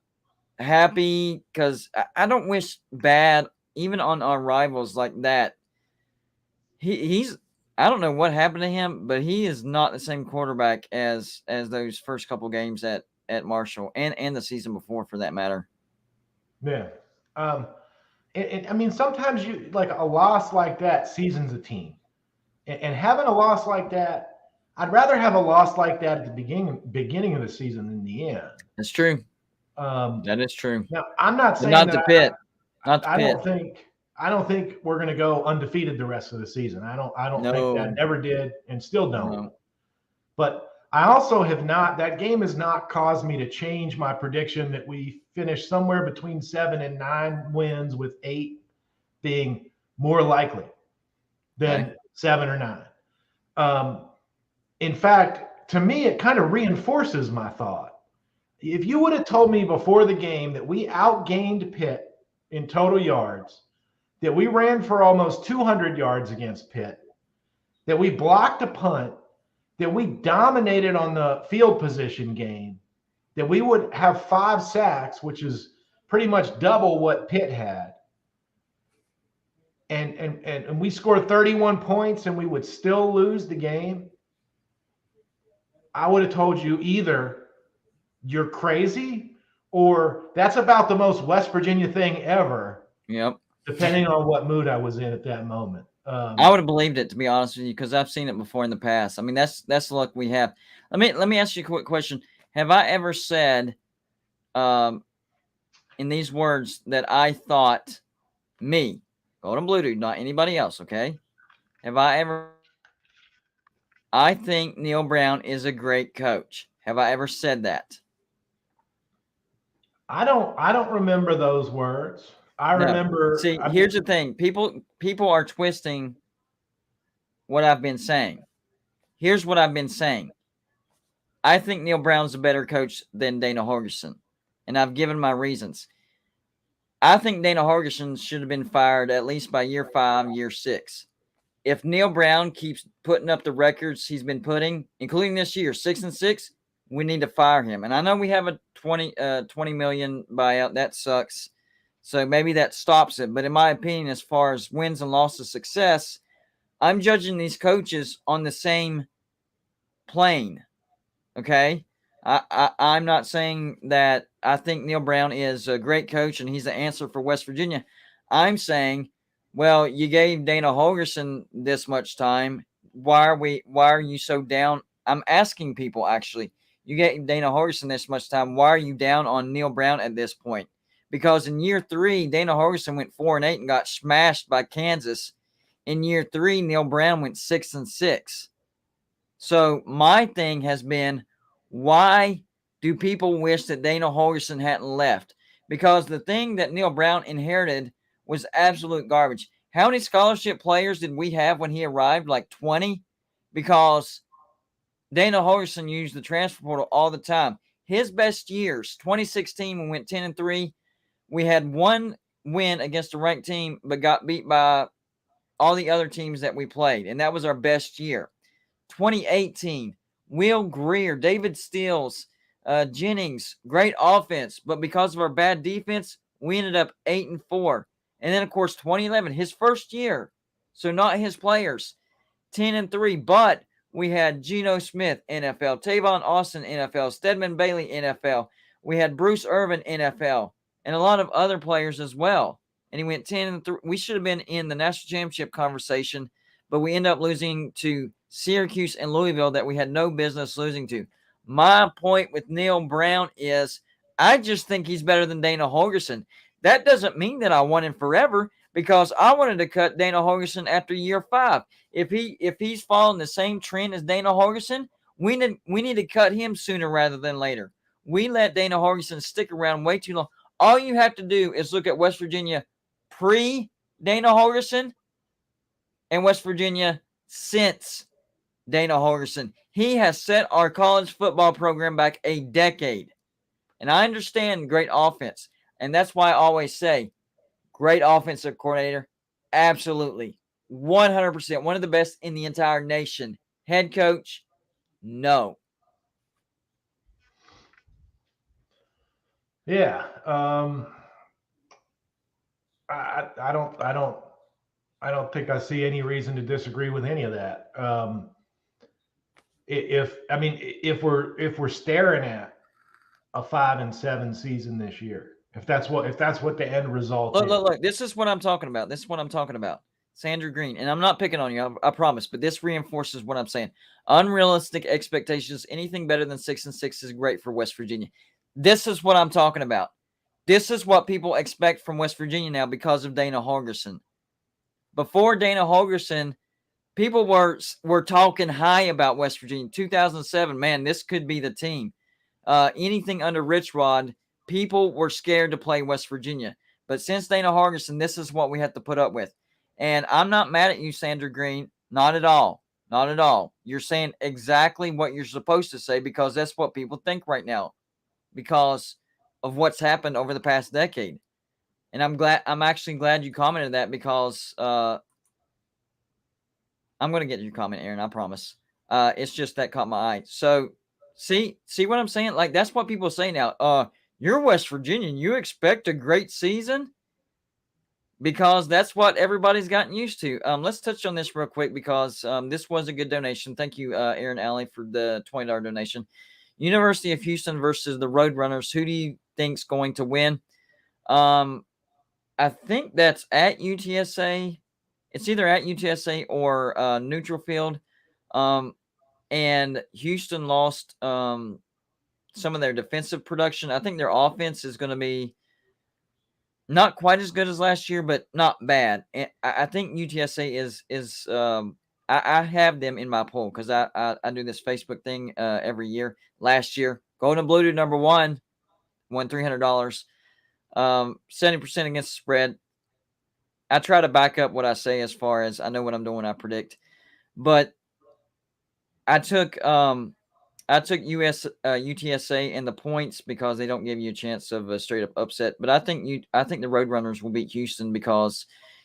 happy, because I don't wish bad even on our rivals like that. He's I don't know what happened to him, but he is not the same quarterback as those first couple games at Marshall and the season before, for that matter. Yeah. I mean, sometimes you like a loss like that seasons a team, and having a loss like that, I'd rather have a loss like that at the beginning of the season than the end. That's true. That is true. Now, I'm not saying not the Pitt. Not the Pitt. I don't think we're going to go undefeated the rest of the season. I don't think that, never did, and still don't. No. But I also have not. That game has not caused me to change my prediction that we finish somewhere between 7 and 9 wins, with 8 being more likely than 7 or 9. In fact, to me, it kind of reinforces my thought. If you would have told me before the game that we outgained Pitt in total yards, that we ran for almost 200 yards against Pitt, that we blocked a punt, that we dominated on the field position game, that we would have 5 sacks, which is pretty much double what Pitt had, and we scored 31 points and we would still lose the game, I would have told you either you're crazy or that's about the most West Virginia thing ever. Yep. Depending on what mood I was in at that moment. I would have believed it, to be honest with you, because I've seen it before in the past. I mean, that's the luck we have. Let me ask you a quick question. Have I ever said in these words that I thought me, Golden Blue Dude, not anybody else, okay? Have I ever – I think Neil Brown is a great coach. Have I ever said that? I don't remember those words. I remember. See, here's the thing. People are twisting what I've been saying. Here's what I've been saying. I think Neil Brown's a better coach than Dana Holgorsen, and I've given my reasons. I think Dana Holgorsen should have been fired at least by year 5, year 6. If Neil Brown keeps putting up the records he's been putting, including this year, 6-6, we need to fire him. And I know we have a $20 million buyout. That sucks. So maybe that stops it. But in my opinion, as far as wins and losses success, I'm judging these coaches on the same plane. Okay? I'm not saying that I think Neil Brown is a great coach and he's the answer for West Virginia. I'm saying, well, you gave Dana Holgorsen this much time. Why are you so down? I'm asking people, actually. You gave Dana Holgorsen this much time. Why are you down on Neil Brown at this point? Because in year 3, Dana Holgorsen went 4-8 and got smashed by Kansas. In year 3, Neil Brown went 6-6. So my thing has been, why do people wish that Dana Holgorsen hadn't left? Because the thing that Neil Brown inherited was absolute garbage. How many scholarship players did we have when he arrived? Like 20? Because Dana Holgorsen used the transfer portal all the time. His best years, 2016, we went 10-3. We had 1 win against a ranked team, but got beat by all the other teams that we played, and that was our best year. 2018, Will Greer, David Steele, Jennings, great offense, but because of our bad defense, we ended up 8-4. And then, of course, 2011, his first year, So not his players. 10-3. But we had Geno Smith, NFL. Tavon Austin, NFL. Stedman Bailey, NFL. We had Bruce Irvin, NFL. And a lot of other players as well. And he went 10-3. We should have been in the national championship conversation, but we ended up losing to Syracuse and Louisville that we had no business losing to. My point with Neil Brown is I just think he's better than Dana Holgorsen. That doesn't mean that I want him forever, because I wanted to cut Dana Holgorsen after year 5. If he's following the same trend as Dana Holgorsen, we need to cut him sooner rather than later. We let Dana Holgorsen stick around way too long. All you have to do is look at West Virginia pre-Dana Holgorsen and West Virginia since Dana Holgorsen. He has set our college football program back a decade. And I understand great offense. And that's why I always say, great offensive coordinator, absolutely. 100%. One of the best in the entire nation. Head coach, no. Yeah. I don't think I see any reason to disagree with any of that. If we're staring at a 5-7 season this year, if that's what the end result is. Look. This is what I'm talking about. Sandra Green, and I'm not picking on you, I promise, but this reinforces what I'm saying. Unrealistic expectations. Anything better than 6-6 is great for West Virginia. This is what I'm talking about. This is what people expect from West Virginia now because of Dana Holgorsen. Before Dana Holgorsen, people were talking high about West Virginia. 2007, man, this could be the team. Anything under Rich Rod, people were scared to play West Virginia. But since Dana Holgorsen, this is what we have to put up with. And I'm not mad at you, Sandra Green. Not at all. Not at all. You're saying exactly what you're supposed to say because that's what people think right now because of what's happened over the past decade. And I'm actually glad you commented that because I'm going to get your comment, Aaron, I promise. It's just that caught my eye. So see what I'm saying? Like, that's what people say now. You're West Virginian. You expect a great season? Because that's what everybody's gotten used to. Let's touch on this real quick because this was a good donation. Thank you, Aaron Alley, for the $20 donation. University of Houston versus the Roadrunners. Who do you think's going to win? I think that's at UTSA. It's either at UTSA or neutral field. And Houston lost some of their defensive production. I think their offense is going to be not quite as good as last year, but not bad. And I think UTSA is I have them in my poll because I do this Facebook thing every year. Last year, Golden Blue to number 1, won $300. 70% against the spread. I try to back up what I say as far as I know what I'm doing. I predict, but I took UTSA and the points because they don't give you a chance of a straight up upset. But I think the Roadrunners will beat Houston because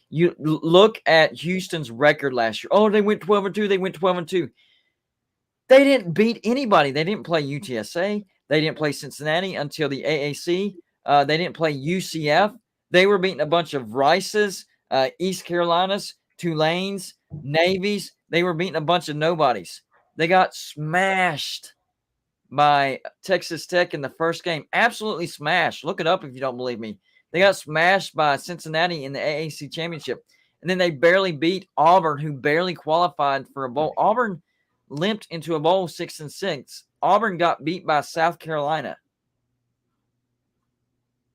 you look at Houston's record last year. Oh, they went 12-2. They went 12-2. They didn't beat anybody. They didn't play UTSA. They didn't play Cincinnati until the AAC. They didn't play UCF. They were beating a bunch of Rices, East Carolinas, Tulanes, Navies. They were beating a bunch of nobodies. They got smashed by Texas Tech in the first game. Absolutely smashed. Look it up if you don't believe me. They got smashed by Cincinnati in the AAC championship. And then they barely beat Auburn, who barely qualified for a bowl. Auburn limped into a bowl 6-6. Auburn got beat by South Carolina.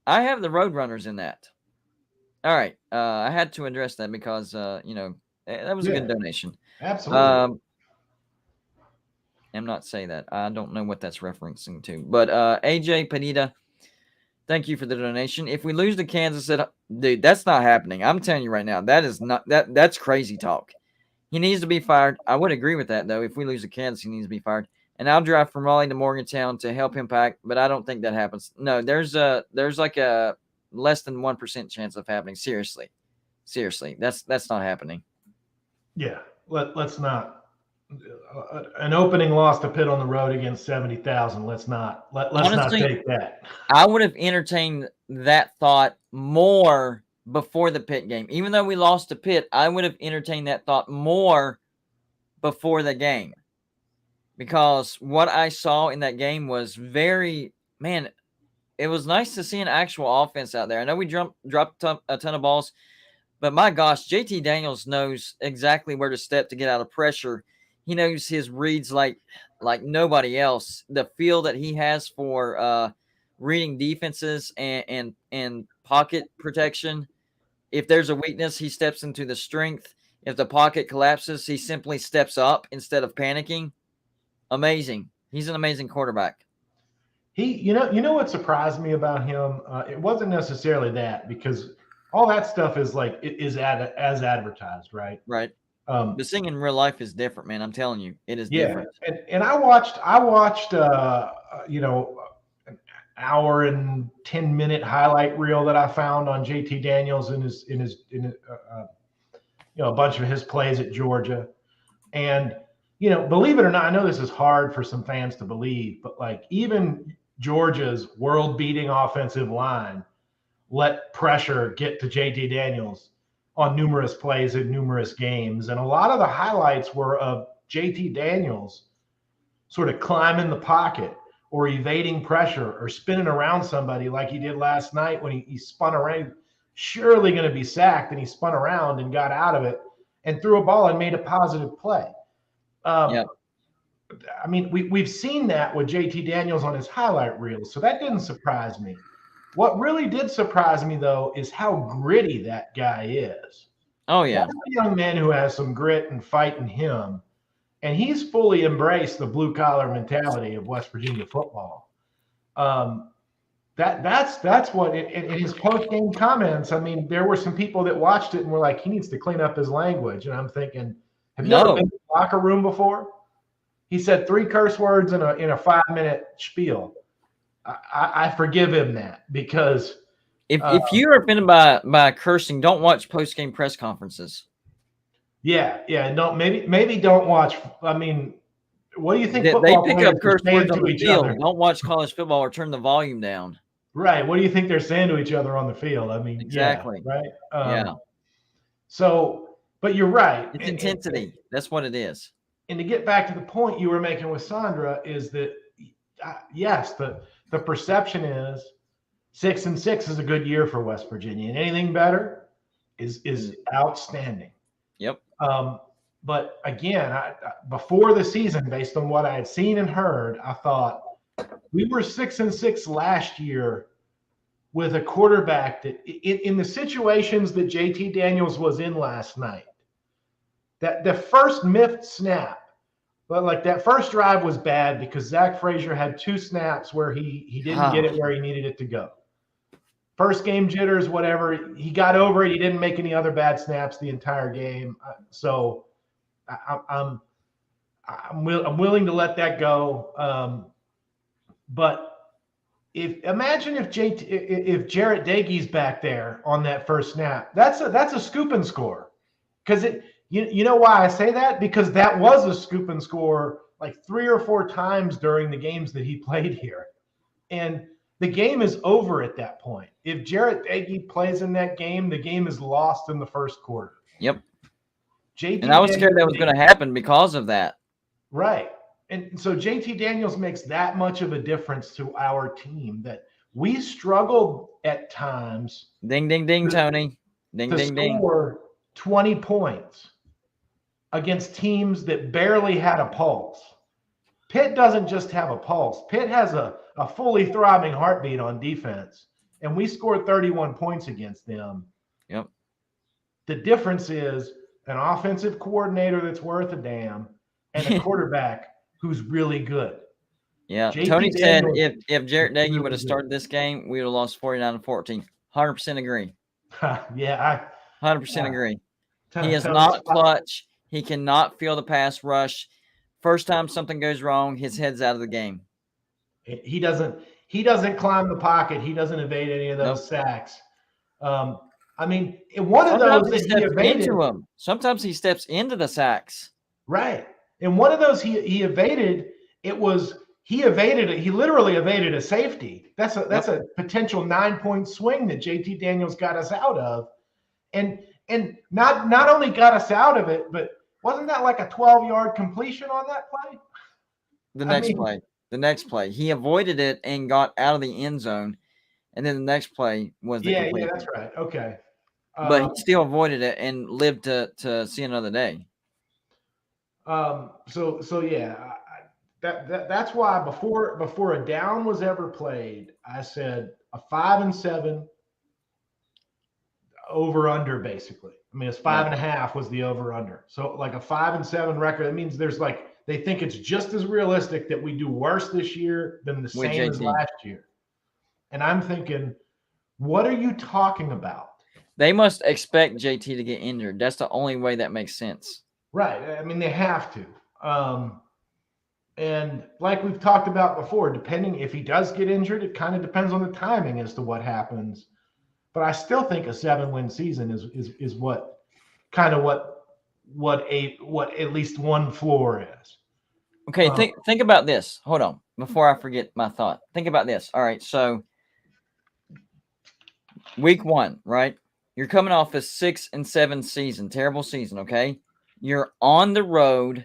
I have the Roadrunners in that. All right. I had to address that because, that was a good donation. Absolutely. I'm not saying that. I don't know what that's referencing to. But AJ Panita, thank you for the donation. If we lose to Kansas, dude, that's not happening. I'm telling you right now, that's crazy talk. He needs to be fired. I would agree with that, though. If we lose to Kansas, he needs to be fired. And I'll drive from Raleigh to Morgantown to help him pack, but I don't think that happens. No, there's like a less than 1% chance of happening. Seriously, that's not happening. Yeah, let's not. An opening loss to Pitt on the road against 70,000. Let's honestly, not take that. I would have entertained that thought more before the Pitt game. Even though we lost to Pitt, I would have entertained that thought more before the game, because what I saw in that game was man, it was nice to see an actual offense out there. I know we dropped a ton of balls, but my gosh, JT Daniels knows exactly where to step to get out of pressure. He knows his reads like nobody else. The feel that he has for reading defenses and pocket protection. If there's a weakness, he steps into the strength. If the pocket collapses, he simply steps up instead of panicking. Amazing. He's an amazing quarterback. You know what surprised me about him? It wasn't necessarily that, because all that stuff is as advertised, right? Right. Um, The seeing in real life is different, man. I'm telling you, it is yeah, different. and I watched an hour and 10-minute highlight reel that I found on JT Daniels in a bunch of his plays at Georgia. And, believe it or not, I know this is hard for some fans to believe, but like even Georgia's world-beating offensive line let pressure get to JT Daniels on numerous plays in numerous games. And a lot of the highlights were of JT Daniels sort of climbing the pocket or evading pressure or spinning around somebody like he did last night when he spun around, surely going to be sacked, and he spun around and got out of it and threw a ball and made a positive play. Yeah. I mean, we've seen that with JT Daniels on his highlight reels, so that didn't surprise me. What really did surprise me, though, is how gritty that guy is. Oh, yeah. That's a young man who has some grit and fight in him, and he's fully embraced the blue-collar mentality of West Virginia football. That's what in his post-game comments. I mean, there were some people that watched it and were like, he needs to clean up his language. And I'm thinking, have you ever been to the locker room before? He said 3 curse words in a 5-minute spiel. I forgive him that, because if you are offended by cursing, don't watch post-game press conferences. Yeah. Don't maybe don't watch. I mean, what do you think? They pick up curse words on the field. Don't watch college football or turn the volume down. Right. What do you think they're saying to each other on the field? I mean, exactly. Yeah, right. Yeah. So, but you're right. It's intensity. That's what it is. And to get back to the point you were making with Sandra is that, yes, the perception is 6-6 is a good year for West Virginia, and anything better is outstanding. Yep. But again, before the season, based on what I had seen and heard, I thought we were 6-6 last year with a quarterback that in the situations that JT Daniels was in last night, that the first miffed snap, but like that first drive was bad because Zach Frazier had 2 snaps where he didn't get it where he needed it to go. First game jitters, whatever. He got over it. He didn't make any other bad snaps the entire game. So I'm willing to let that go. But imagine if Jarrett Doege's back there on that first snap, that's a scoop and score. Because you know why I say that? Because that was a scoop and score like 3 or 4 times during the games that he played here, and the game is over at that point. If Jarrett Doege plays in that game, the game is lost in the first quarter. Yep. And I was scared that was going to happen because of that. Right. And so JT Daniels makes that much of a difference to our team that we struggled at times. Ding, ding, ding, Tony. Ding, ding, ding. Score 20 points against teams that barely had a pulse. Pitt doesn't just have a pulse. Pitt has a fully throbbing heartbeat on defense, and we scored 31 points against them. Yep. The difference is an offensive coordinator that's worth a damn and a quarterback who's really good. Yeah. Tony said if Jarrett Doege would have started this game, we would have lost 49-14. 100% agree. Yeah. 100% agree. He is not clutch. He cannot feel the pass rush. First time something goes wrong, his head's out of the game. He doesn't climb the pocket. He doesn't evade any of those sacks. I mean, one of those he evaded into him. Sometimes he steps into the sacks. Right. And one of those he evaded, he literally evaded a safety. That's a potential 9-point swing that JT Daniels got us out of. and not only got us out of it, but wasn't that like a 12-yard completion on that play? The next play, he avoided it and got out of the end zone, and then the next play was the completion. Yeah, that's right. Okay, but he still avoided it and lived to see another day. So yeah, that's why before a down was ever played, I said a 5-7 over under basically. I mean, it's 5.5 was the over under. So like a 5-7 record, that means there's like they think it's just as realistic that we do worse this year than the same as last year. And I'm thinking, what are you talking about? They must expect JT to get injured. That's the only way that makes sense. Right. I mean, they have to. And like we've talked about before, depending if he does get injured, it kind of depends on the timing as to what happens. But I still think a 7-win season is what at least one floor is. Okay, think about this. Hold on, before I forget my thought. Think about this. All right, so week 1, right? You're coming off a 6-7 season, terrible season. Okay, you're on the road.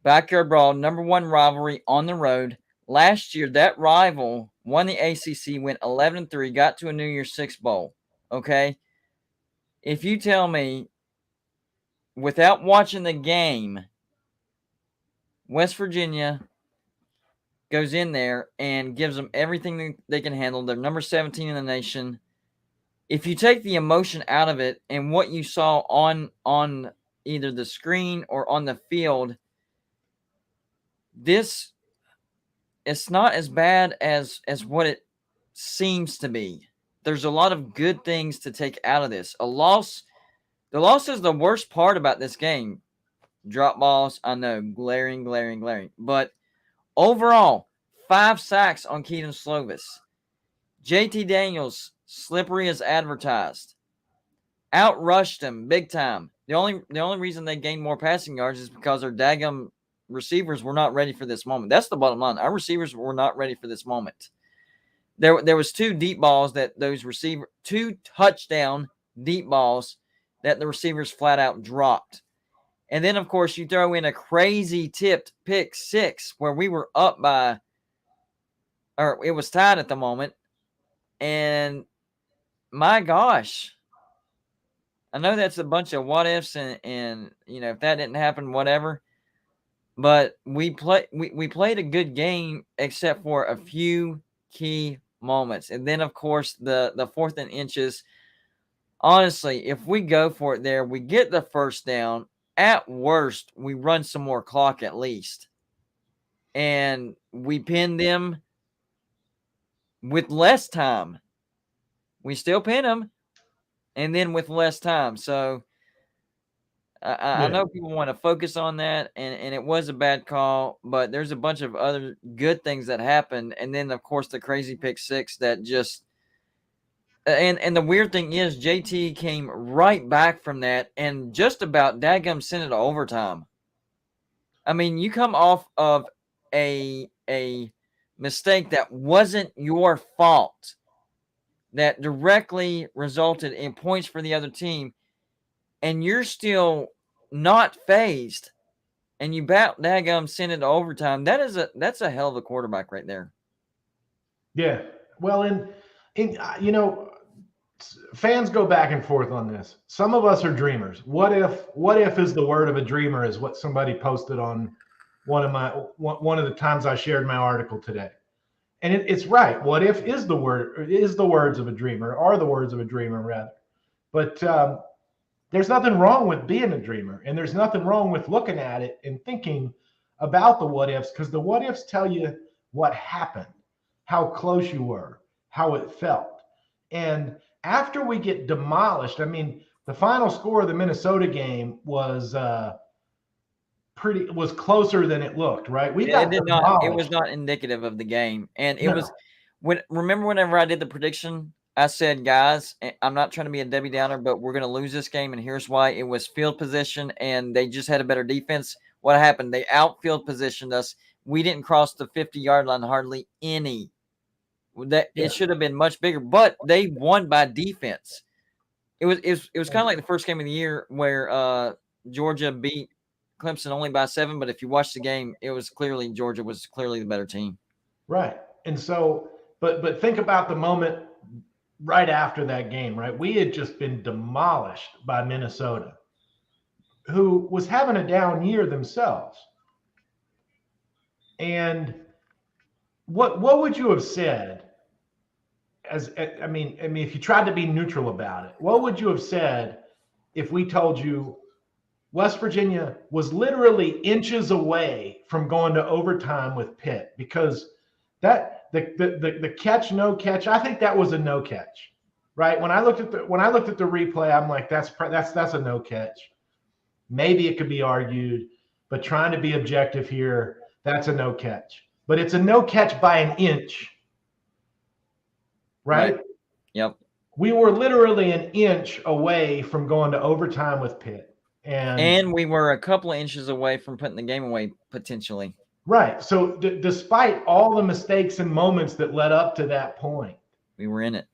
Backyard Brawl, #1 rivalry on the road. Last year, that rival won the ACC, went 11-3, got to a New Year's Six bowl. Okay, if you tell me without watching the game, West Virginia goes in there and gives them everything they can handle. They're number 17 in the nation. If you take the emotion out of it and what you saw on either the screen or on the field, it's not as bad as what it seems to be. There's a lot of good things to take out of this. The loss is the worst part about this game. Drop balls, I know, glaring. But overall, 5 sacks on Keaton Slovis. JT Daniels, slippery as advertised. Outrushed him big time. The only reason they gained more passing yards is because their daggum receivers were not ready for this moment. That's the bottom line. Our receivers were not ready for this moment. There was 2 deep balls that 2 touchdown deep balls that the receivers flat out dropped. And then, of course, you throw in a crazy tipped pick 6 where we were up by, or it was tied at the moment. And my gosh, I know that's a bunch of what ifs and if that didn't happen, whatever. But we played a good game except for a few key moments. And then, of course, the 4th and inches. Honestly, if we go for it there, we get the first down. At worst, we run some more clock at least. And we pin them with less time. We still pin them. And then with less time. So I know people want to focus on that, and it was a bad call, but there's a bunch of other good things that happened. And then, of course, the crazy pick 6 that just and the weird thing is JT came right back from that and just about daggum sent it to overtime. I mean, you come off of a mistake that wasn't your fault that directly resulted in points for the other team, and you're still not phased, and you daggum send it to overtime. That's a hell of a quarterback right there. Yeah. Well, and fans go back and forth on this. Some of us are dreamers. What if is the word of a dreamer is what somebody posted on one of the times I shared my article today. And it's right. What if is the words of a dreamer, are the words of a dreamer rather. But there's nothing wrong with being a dreamer, and there's nothing wrong with looking at it and thinking about the what ifs, because the what ifs tell you what happened, how close you were, how it felt. And after we get demolished, I mean, the final score of the Minnesota game was closer than it looked, right? It was not indicative of the game. And it was remember whenever I did the prediction, I said, guys, I'm not trying to be a Debbie Downer, but we're going to lose this game. And here's why. It was field position, and they just had a better defense. What happened? They outfield positioned us. We didn't cross the 50-yard line hardly any. It should have been much bigger, but they won by defense. it was kind of like the first game of the year where Georgia beat Clemson only by 7, but if you watch the game, it was clearly Georgia was clearly the better team. Right. And so, but think about the moment right after that game, right? We had just been demolished by Minnesota, who was having a down year themselves. And what would you have said I mean, if you tried to be neutral about it, what would you have said if we told you West Virginia was literally inches away from going to overtime with Pitt? Because that the catch, no catch, I think that was a no catch, right? When I looked at the replay, I'm like, that's a no catch. Maybe it could be argued, but trying to be objective here, that's a no catch. But it's a no catch by an inch, right? Yep. We were literally an inch away from going to overtime with Pitt. And we were a couple of inches away from putting the game away, potentially. Right. So despite all the mistakes and moments that led up to that point, we were in it.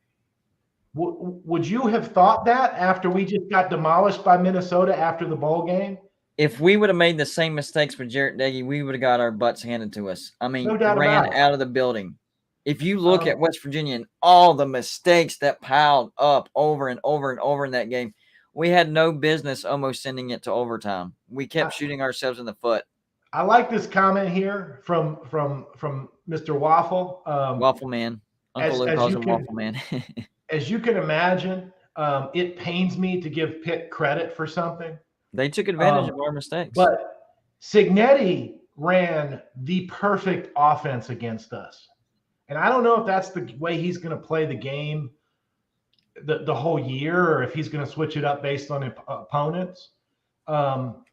Would you have thought that after we just got demolished by Minnesota after the bowl game? If we would have made the same mistakes with Jarrett Doege, we would have got our butts handed to us. I mean, no doubt ran about it. out of the building. If you look at West Virginia and all the mistakes that piled up over and over and over in that game, we had no business almost sending it to overtime. We kept shooting ourselves in the foot. I like this comment here from Mr. Waffle. Waffle Man. Uncle Luke calls him Waffle Man. As you can imagine, it pains me to give Pitt credit for something. They took advantage of our mistakes. But Cignetti ran the perfect offense against us. And I don't know if that's the way he's going to play the game the whole year, or if he's going to switch it up based on opponents. But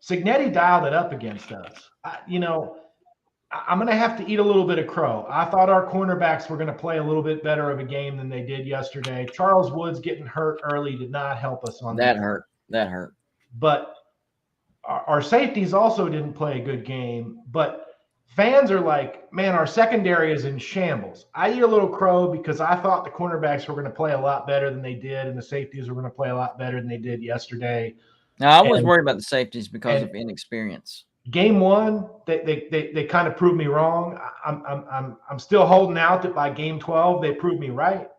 Cignetti dialed it up against us. I'm going to have to eat a little bit of crow. I thought our cornerbacks were going to play a little bit better of a game than they did yesterday. Charles Woods getting hurt early did not help us on that. That hurt. But our safeties also didn't play a good game. But fans are like, man, our secondary is in shambles. I eat a little crow because I thought the cornerbacks were going to play a lot better than they did, and the safeties were going to play a lot better than they did yesterday. Now, I was worried about the safeties because of inexperience. Game one, they kind of proved me wrong. I'm still holding out that by game 12 they proved me right,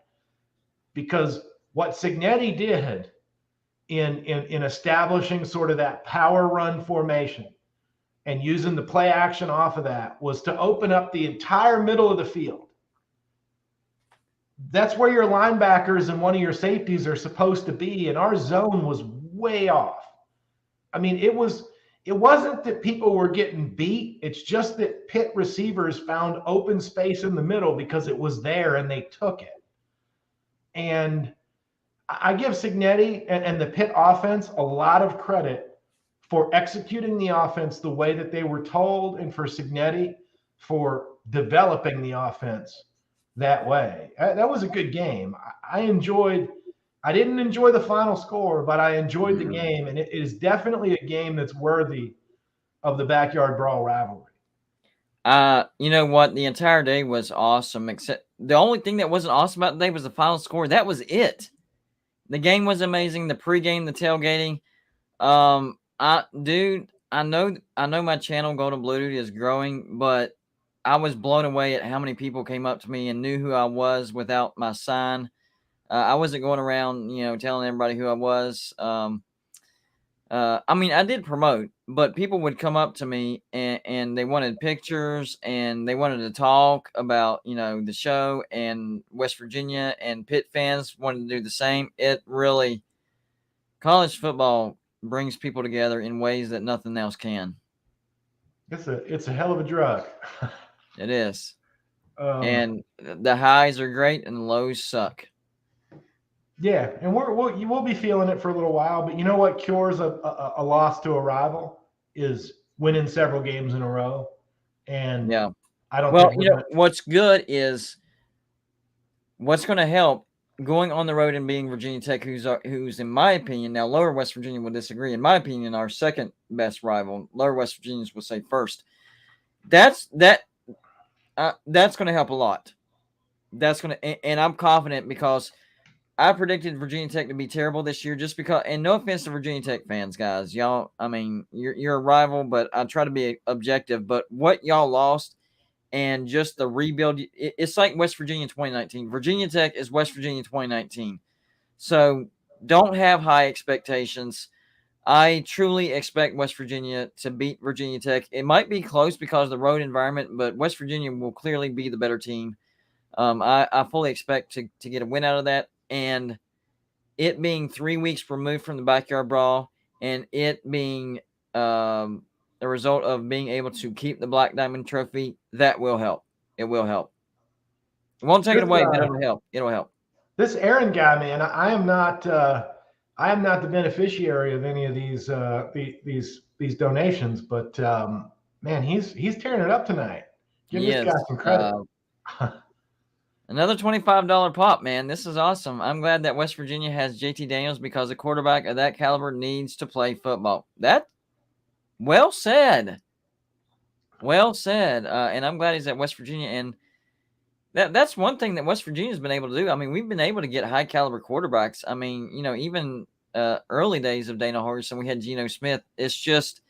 because what Cignetti did in establishing sort of that power run formation and using the play action off of that was to open up the entire middle of the field. That's where your linebackers and one of your safeties are supposed to be, and our zone was way off. I mean, it wasn't that people were getting beat. It's just that Pitt receivers found open space in the middle because it was there and they took it. And I give Cignetti and the Pitt offense a lot of credit for executing the offense the way that they were told, and for Cignetti for developing the offense that way. That was a good game. I didn't enjoy the final score, but I enjoyed the game, and it is definitely a game that's worthy of the Backyard Brawl rivalry. You know what? The entire day was awesome, except the only thing that wasn't awesome about the day was the final score. That was it. The game was amazing. The pregame, the tailgating. I know my channel Golden Blue Dude is growing, but I was blown away at how many people came up to me and knew who I was without my sign. I wasn't going around, telling everybody who I was. I mean, I did promote, but people would come up to me and they wanted pictures and they wanted to talk about, the show, and West Virginia and Pitt fans wanted to do the same. It really, college football brings people together in ways that nothing else can. It's a hell of a drug. It is. And the highs are great and the lows suck. Yeah, and we'll be feeling it for a little while, but you know what cures a loss to a rival is winning several games in a row. And yeah, I don't. Well, what's good is what's going to help going on the road and being Virginia Tech, who's in my opinion, now Lower West Virginia will disagree. In my opinion, our second best rival. Lower West Virginians will say first. That's going to help a lot. That's going to, and I'm confident because I predicted Virginia Tech to be terrible this year just because, and no offense to Virginia Tech fans, guys. Y'all, I mean, you're a rival, but I try to be objective. But what y'all lost and just the rebuild, it's like West Virginia 2019. Virginia Tech is West Virginia 2019. So don't have high expectations. I truly expect West Virginia to beat Virginia Tech. It might be close because of the road environment, but West Virginia will clearly be the better team. I fully expect to get a win out of that. And it being 3 weeks removed from the Backyard Brawl and it being a result of being able to keep the Black Diamond Trophy, that will help. It will help. It won't take it away, but it'll help. It'll help. This Aaron guy, man, I am not the beneficiary of any of these donations, but man, he's tearing it up tonight. Give this guy some credit. Another $25 pop, man. This is awesome. I'm glad that West Virginia has JT Daniels because a quarterback of that caliber needs to play football. That, well said. Well said. And I'm glad he's at West Virginia. And that's one thing that West Virginia's been able to do. I mean, we've been able to get high caliber quarterbacks. I mean, you know, even early days of Dana Holgorsen, we had Geno Smith. It's just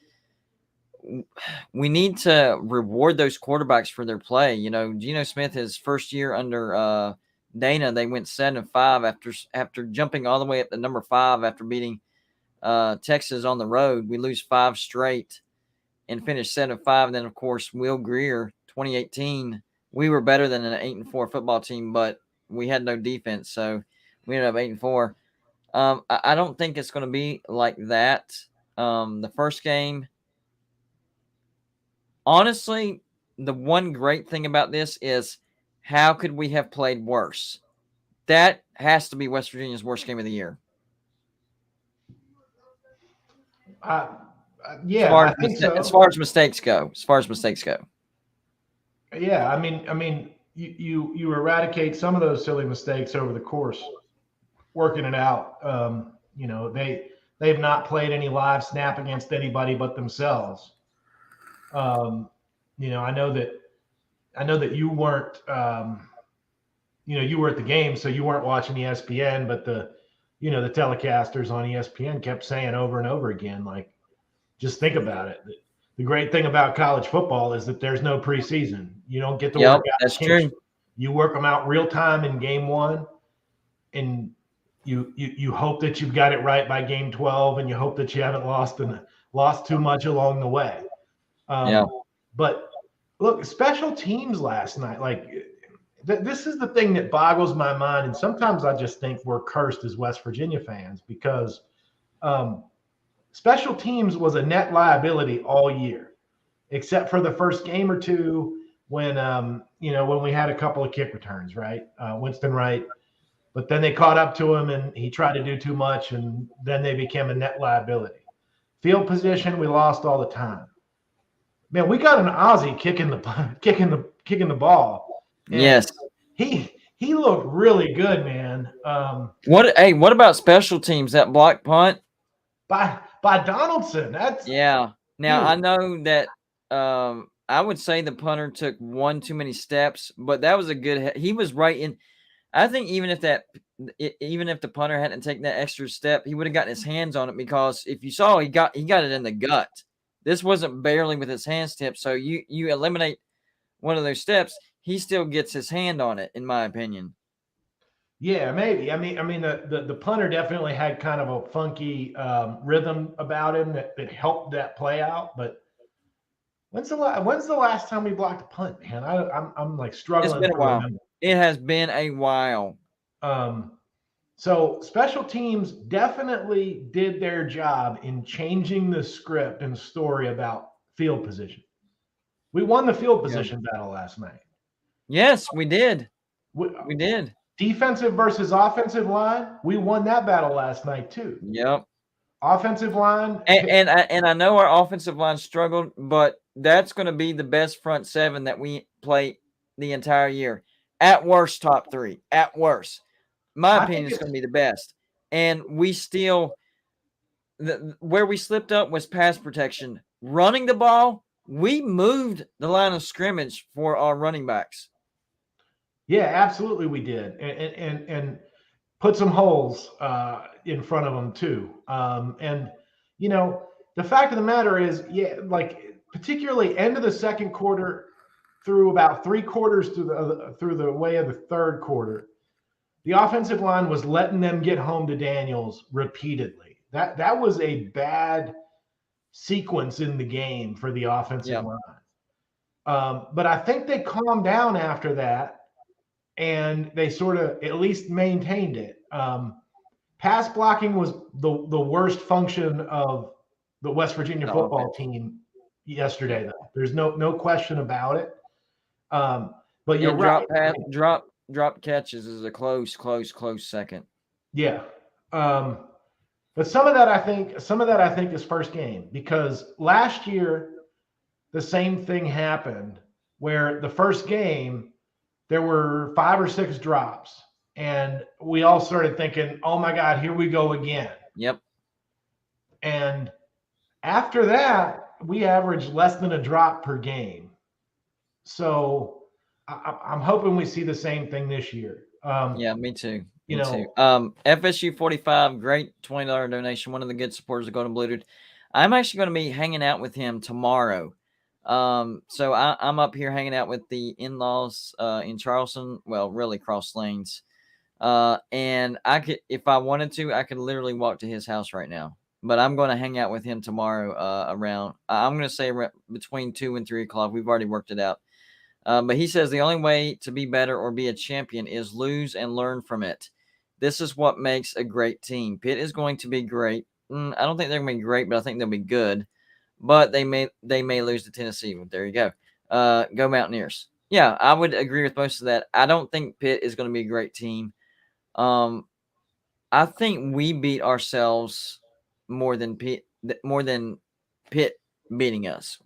we need to reward those quarterbacks for their play. You know, Geno Smith, his first year under Dana, they went 7-5 after jumping all the way up to number 5 after beating Texas on the road. We lose 5 straight and finish 7-5. And then, of course, Will Grier, 2018. We were better than an 8-4 football team, but we had no defense, so we ended up 8-4. I don't think it's going to be like that. The first game, honestly, the one great thing about this is how could we have played worse? That has to be West Virginia's worst game of the year. Yeah, I think so. As far as mistakes go. Yeah, I mean, you eradicate some of those silly mistakes over the course, working it out. You know, they've not played any live snap against anybody but themselves. You know, I know that you weren't, you know, you were at the game, so you weren't watching ESPN, but the telecasters on ESPN kept saying over and over again, like, just think about it. The great thing about college football is that there's no preseason. You don't get to work out. That's true. You work them out real time in game 1, and you hope that you've got it right by game 12, and you hope that you haven't lost too much along the way. But look, special teams last night, like this is the thing that boggles my mind, and sometimes I just think we're cursed as West Virginia fans because special teams was a net liability all year, except for the first game or two when when we had a couple of kick returns, right? Winston Wright, but then they caught up to him and he tried to do too much, and then they became a net liability. Field position, we lost all the time. Man, we got an Aussie kicking the ball. Yes, he looked really good, man. What about special teams? That block punt by Donaldson. That's Now I know that I would say the punter took one too many steps, but that was a good. He was right in. I think even if the punter hadn't taken that extra step, he would have gotten his hands on it because if you saw, he got it in the gut. This wasn't barely with his hands tipped, so you eliminate one of those steps, he still gets his hand on it, in my opinion. Yeah, maybe. I mean, the punter definitely had kind of a funky rhythm about him that helped that play out. But when's the last time we blocked a punt, man? I'm like struggling. It's been a while. It has been a while. So special teams definitely did their job in changing the script and story about field position. We won the field position battle last night. Yes, we did. We did. Defensive versus offensive line, we won that battle last night too. Yep. Offensive line. And I know our offensive line struggled, but that's going to be the best front seven that we play the entire year. At worst, top 3. At worst. My opinion is going to be the best. And we still where we slipped up was pass protection. Running the ball, we moved the line of scrimmage for our running backs. Yeah, absolutely we did. And put some holes in front of them too. And the fact of the matter is, like particularly end of the second quarter through about 3/4 through the way of the third quarter, the offensive line was letting them get home to Daniels repeatedly. That was a bad sequence in the game for the offensive line. But I think they calmed down after that, and they sort of at least maintained it. Pass blocking was the worst function of the West Virginia football team yesterday, though. There's no question about it. But you're right. Drop catches is a close second. Yeah. But some of that I think is first game, because last year the same thing happened where the first game there were 5 or 6 drops and we all started thinking, oh my God, here we go again. Yep. And after that, we averaged less than a drop per game. So I'm hoping we see the same thing this year. Yeah, me too. Me too. FSU 45, great $20 donation. One of the good supporters of Golden Bluted. I'm actually going to be hanging out with him tomorrow. So I'm up here hanging out with the in-laws in Charleston. Well, really cross lanes. And I could, if I wanted to, I could literally walk to his house right now. But I'm going to hang out with him tomorrow around, I'm going to say between 2 and 3 o'clock. We've already worked it out. But he says the only way to be better or be a champion is lose and learn from it. This is what makes a great team. Pitt is going to be great. I don't think they're going to be great, but I think they'll be good. But they may lose to Tennessee. Well, there you go. Go Mountaineers. Yeah, I would agree with most of that. I don't think Pitt is going to be a great team. I think we beat ourselves more than Pitt beating us.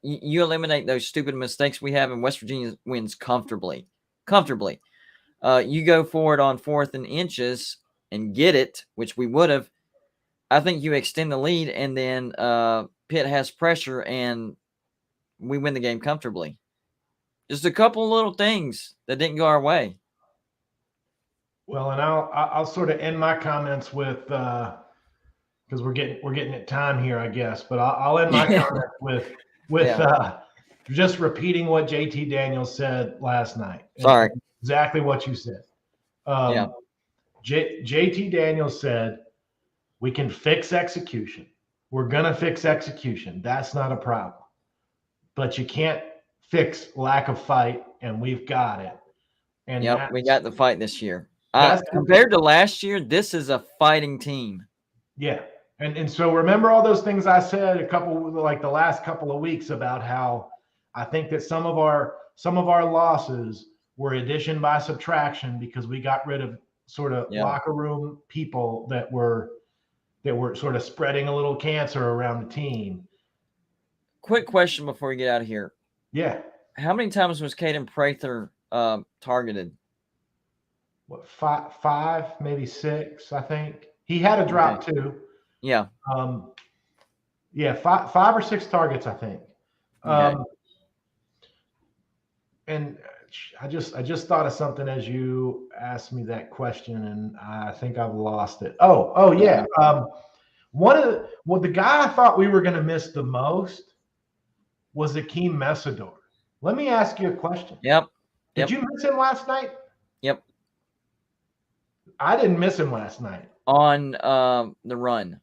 You eliminate those stupid mistakes we have, and West Virginia wins comfortably. You go forward on 4th and inches and get it, which we would have. I think you extend the lead, and then Pitt has pressure, and we win the game comfortably. Just a couple of little things that didn't go our way. Well, and I'll sort of end my comments with because we're getting at time here, I guess. But I'll end my comments with just repeating what JT Daniels said last night. Sorry, exactly what you said. JT Daniels said, "We can fix execution. We're gonna fix execution. That's not a problem. But you can't fix lack of fight, and we've got it." And we got the fight this year. Compared to last year, this is a fighting team. Yeah. And so remember all those things I said the last couple of weeks about how I think that some of our losses were addition by subtraction because we got rid of sort of locker room people that were sort of spreading a little cancer around the team. Quick question before we get out of here. Yeah. How many times was Caden Prather targeted? What, 5, maybe 6, I think. He had a drop too. Yeah. 5 or 6 targets, I think. And I just thought of something as you asked me that question, and I think I've lost it. Oh yeah. The guy I thought we were going to miss the most was Akeem Messidor. Let me ask you a question. Yep. Did you miss him last night? Yep. I didn't miss him last night. On the run.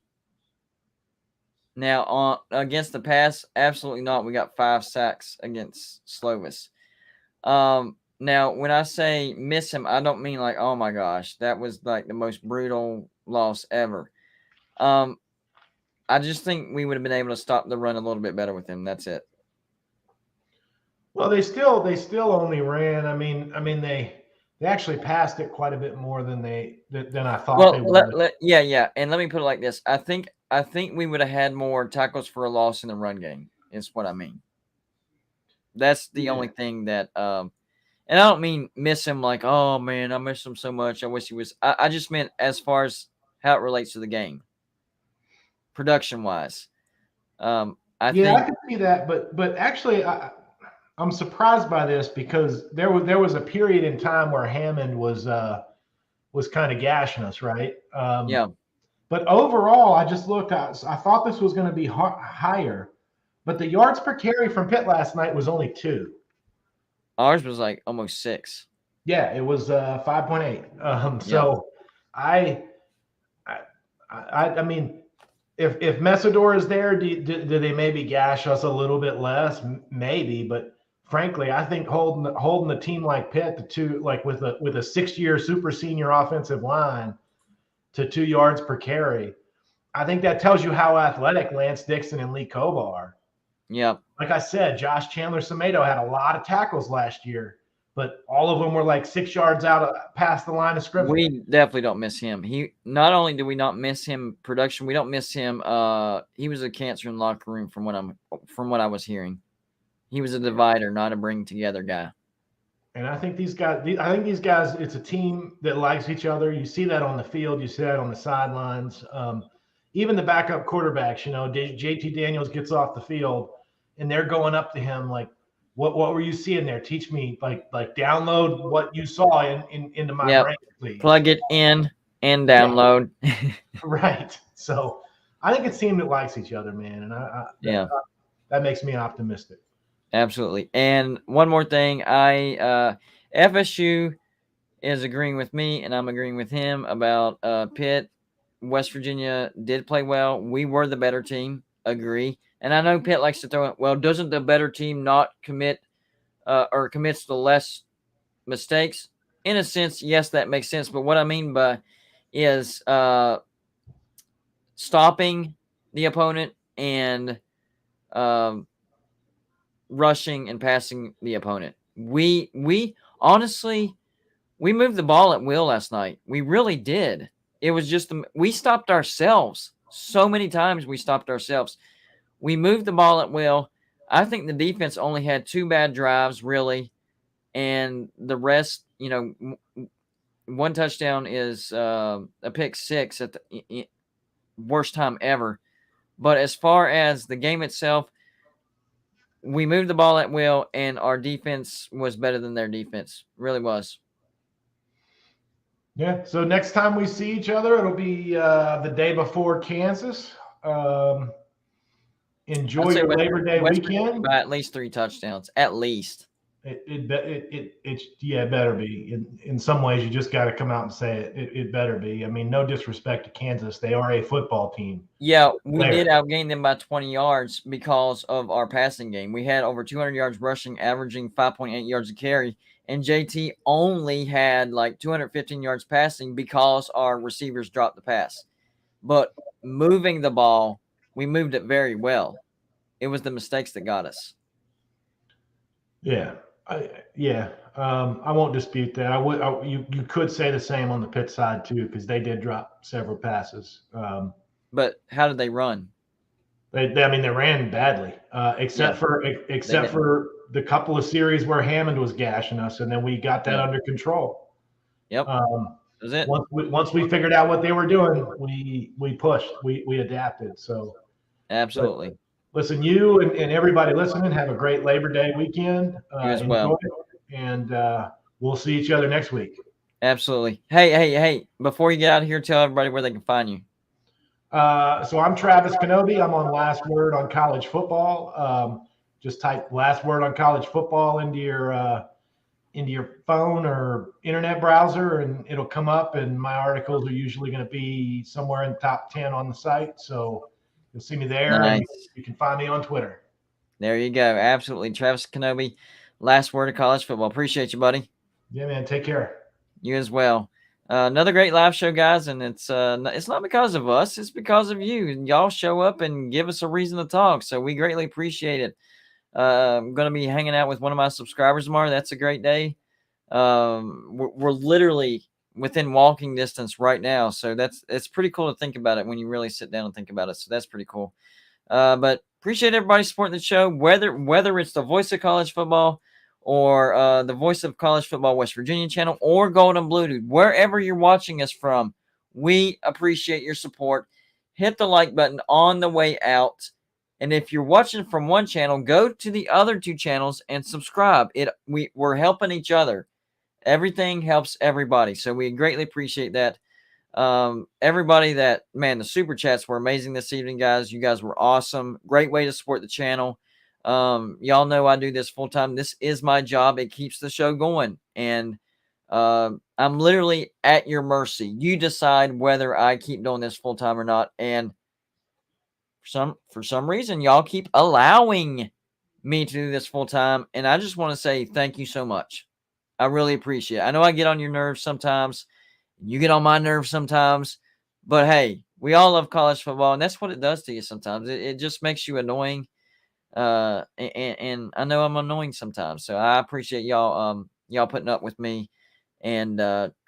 Now, against the pass, absolutely not. We got 5 sacks against Slovis. Now, when I say miss him, I don't mean like, oh my gosh, that was like the most brutal loss ever. I just think we would have been able to stop the run a little bit better with him. That's it. Well, they still only ran. I mean, they actually passed it quite a bit more than I thought they would. Yeah. And let me put it like this: I think we would have had more tackles for a loss in the run game. Is what I mean. That's the only thing that, and I don't mean miss him like, oh man, I miss him so much. I wish he was. I just meant as far as how it relates to the game, production wise. I think I can see that, but actually, I'm surprised by this because there was a period in time where Hammond was was kind of gashing us, right? Yeah. But overall, I just looked. I thought this was going to be higher, but the yards per carry from Pitt last night was only 2. Ours was like almost 6. Yeah, it was 5.8. Yeah. So I mean, if Messidor is there, do they maybe gash us a little bit less? Maybe, but frankly, I think holding a team like Pitt to 2, like with a 6-year super senior offensive line, to 2 yards per carry, I think that tells you how athletic Lance Dixon and Lee Koba are. Yeah. Like I said, Josh Chandler-Semedo had a lot of tackles last year, but all of them were like 6 yards out past the line of scrimmage. We definitely don't miss him. He not only do we not miss him production, we don't miss him. He was a cancer in the locker room from what I was hearing. He was a divider, not a bring together guy. And I think these guys, it's a team that likes each other. You see that on the field. You see that on the sidelines. Even the backup quarterbacks, JT Daniels gets off the field and they're going up to him like, what were you seeing there? Teach me, like download what you saw into my brain, please. Plug it in and download. Yeah. Right. So I think it's a team that likes each other, man. And that makes me optimistic. Absolutely. And one more thing, FSU is agreeing with me, and I'm agreeing with him about Pitt. West Virginia did play well. We were the better team. Agree. And I know Pitt likes to throw it. Well, doesn't the better team not commit or commits the less mistakes? In a sense, yes, that makes sense. But what I mean by is stopping the opponent and rushing and passing the opponent. We honestly, we moved the ball at will last night. We really did. It was just we stopped ourselves so many times. We stopped ourselves. We moved the ball at will. I think the defense only had 2 bad drives, really, and the rest, one touchdown is a pick 6 at the worst time ever. But as far as the game itself, we moved the ball at will, and our defense was better than their defense. Really was. Yeah. So next time we see each other, it'll be the day before Kansas. Enjoy your Labor Day weekend. By at least 3 touchdowns, at least. It better be. In some ways, you just got to come out and say it. It better be. I mean, no disrespect to Kansas, they are a football team. Yeah, we did outgain them by 20 yards because of our passing game. We had over 200 yards rushing, averaging 5.8 yards a carry, and JT only had like 215 yards passing because our receivers dropped the pass. But moving the ball, we moved it very well. It was the mistakes that got us. Yeah. I won't dispute that. You could say the same on the Pitt side too, because they did drop several passes. But how did they run? They ran badly, except for the couple of series where Hammond was gashing us, and then we got that under control. Yep. That was it. Once we figured out what they were doing, we pushed, we adapted. So absolutely. But, listen, you and everybody listening, have a great Labor Day weekend. You as well. And we'll see each other next week. Absolutely. Hey, before you get out of here, tell everybody where they can find you. So I'm Travis Kenobi. I'm on Last Word on College Football. Just type Last Word on College Football into your phone or internet browser, and it'll come up, and my articles are usually going to be somewhere in the top 10 on the site. So you'll see me there. Nice. And you can find me on Twitter. There you go. Absolutely. Travis Kenobi, Last Word of College Football. Appreciate you, buddy. Yeah, man. Take care. You as well. Another great live show, guys, and it's not because of us. It's because of you. Y'all show up and give us a reason to talk, so we greatly appreciate it. I'm going to be hanging out with one of my subscribers tomorrow. That's a great day. We're literally within walking distance right now, so it's pretty cool to think about it when you really sit down and think about it. So that's pretty cool. But appreciate everybody supporting the show, whether it's the Voice of College Football or the Voice of College Football West Virginia channel or Golden Blue Dude, wherever you're watching us from. We appreciate your support. Hit the like button on the way out. And if you're watching from one channel, go to the other 2 channels and subscribe. We're helping each other. Everything helps everybody. So we greatly appreciate that. Everybody that, man, the super chats were amazing this evening, guys. You guys were awesome. Great way to support the channel. Y'all know I do this full time. This is my job. It keeps the show going. And I'm literally at your mercy. You decide whether I keep doing this full time or not. And for some reason, y'all keep allowing me to do this full time. And I just want to say thank you so much. I really appreciate it. I know I get on your nerves sometimes. You get on my nerves sometimes. But hey, we all love college football, and that's what it does to you sometimes. It just makes you annoying. And I know I'm annoying sometimes. So I appreciate y'all y'all putting up with me and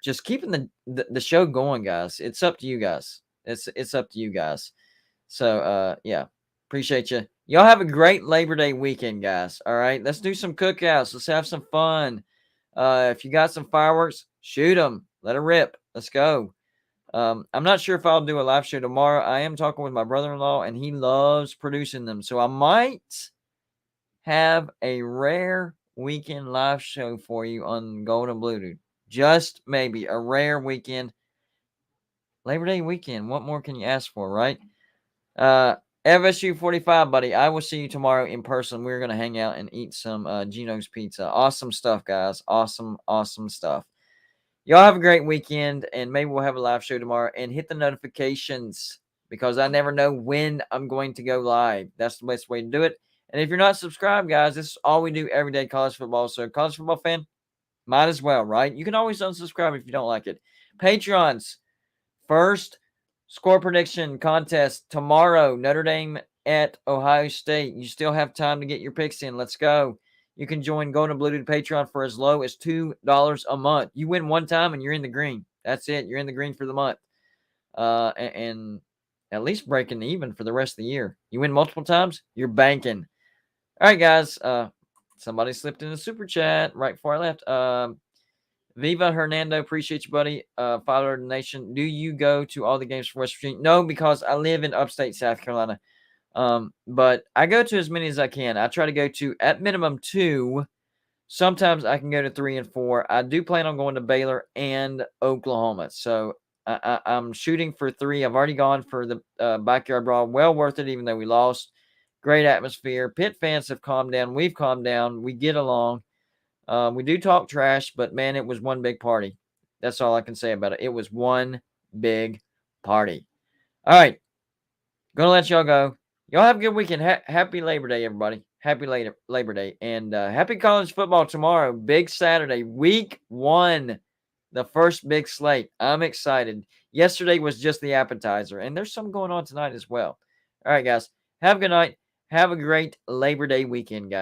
just keeping the show going, guys. It's up to you guys. It's up to you guys. So yeah, appreciate you. Y'all have a great Labor Day weekend, guys. All right, let's do some cookouts. Let's have some fun. If you got some fireworks, shoot them. Let it rip. Let's go. I'm not sure if I'll do a live show tomorrow. I am talking with my brother-in-law, and he loves producing them. So I might have a rare weekend live show for you on Golden Bluetooth. Just maybe a rare weekend. Labor Day weekend. What more can you ask for, right? FSU 45, buddy. I will see you tomorrow in person. We're going to hang out and eat some Gino's pizza. Awesome stuff, guys. Awesome, awesome stuff. Y'all have a great weekend, and maybe we'll have a live show tomorrow. And hit the notifications because I never know when I'm going to go live. That's the best way to do it. And if you're not subscribed, guys, this is all we do every day, college football. So, college football fan, might as well, right? You can always unsubscribe if you don't like it. Patreons, first score prediction contest tomorrow. Notre Dame at Ohio State. You still have time to get your picks in. Let's go. You can join Golden Bluetooth Patreon for as low as $2 a month. You win one time and you're in the green. That's it. You're in the green for the month. And at least breaking even for the rest of the year. You win multiple times, you're banking. All right, guys. Somebody slipped in the super chat right before I left. Viva Hernando, appreciate you, buddy. $5 donation. Do you go to all the games for West Virginia? No, because I live in upstate South Carolina. But I go to as many as I can. I try to go to at minimum 2. Sometimes I can go to 3 and 4. I do plan on going to Baylor and Oklahoma. So I'm shooting for 3. I've already gone for the Backyard Brawl. Well worth it, even though we lost. Great atmosphere. Pitt fans have calmed down. We've calmed down. We get along. We do talk trash, but man, it was one big party. That's all I can say about it. It was one big party. All right. Gonna let y'all go. Y'all have a good weekend. Happy Labor Day, everybody. Happy Labor Day. And happy college football tomorrow. Big Saturday, week 1. The first big slate. I'm excited. Yesterday was just the appetizer, and there's some going on tonight as well. All right, guys. Have a good night. Have a great Labor Day weekend, guys.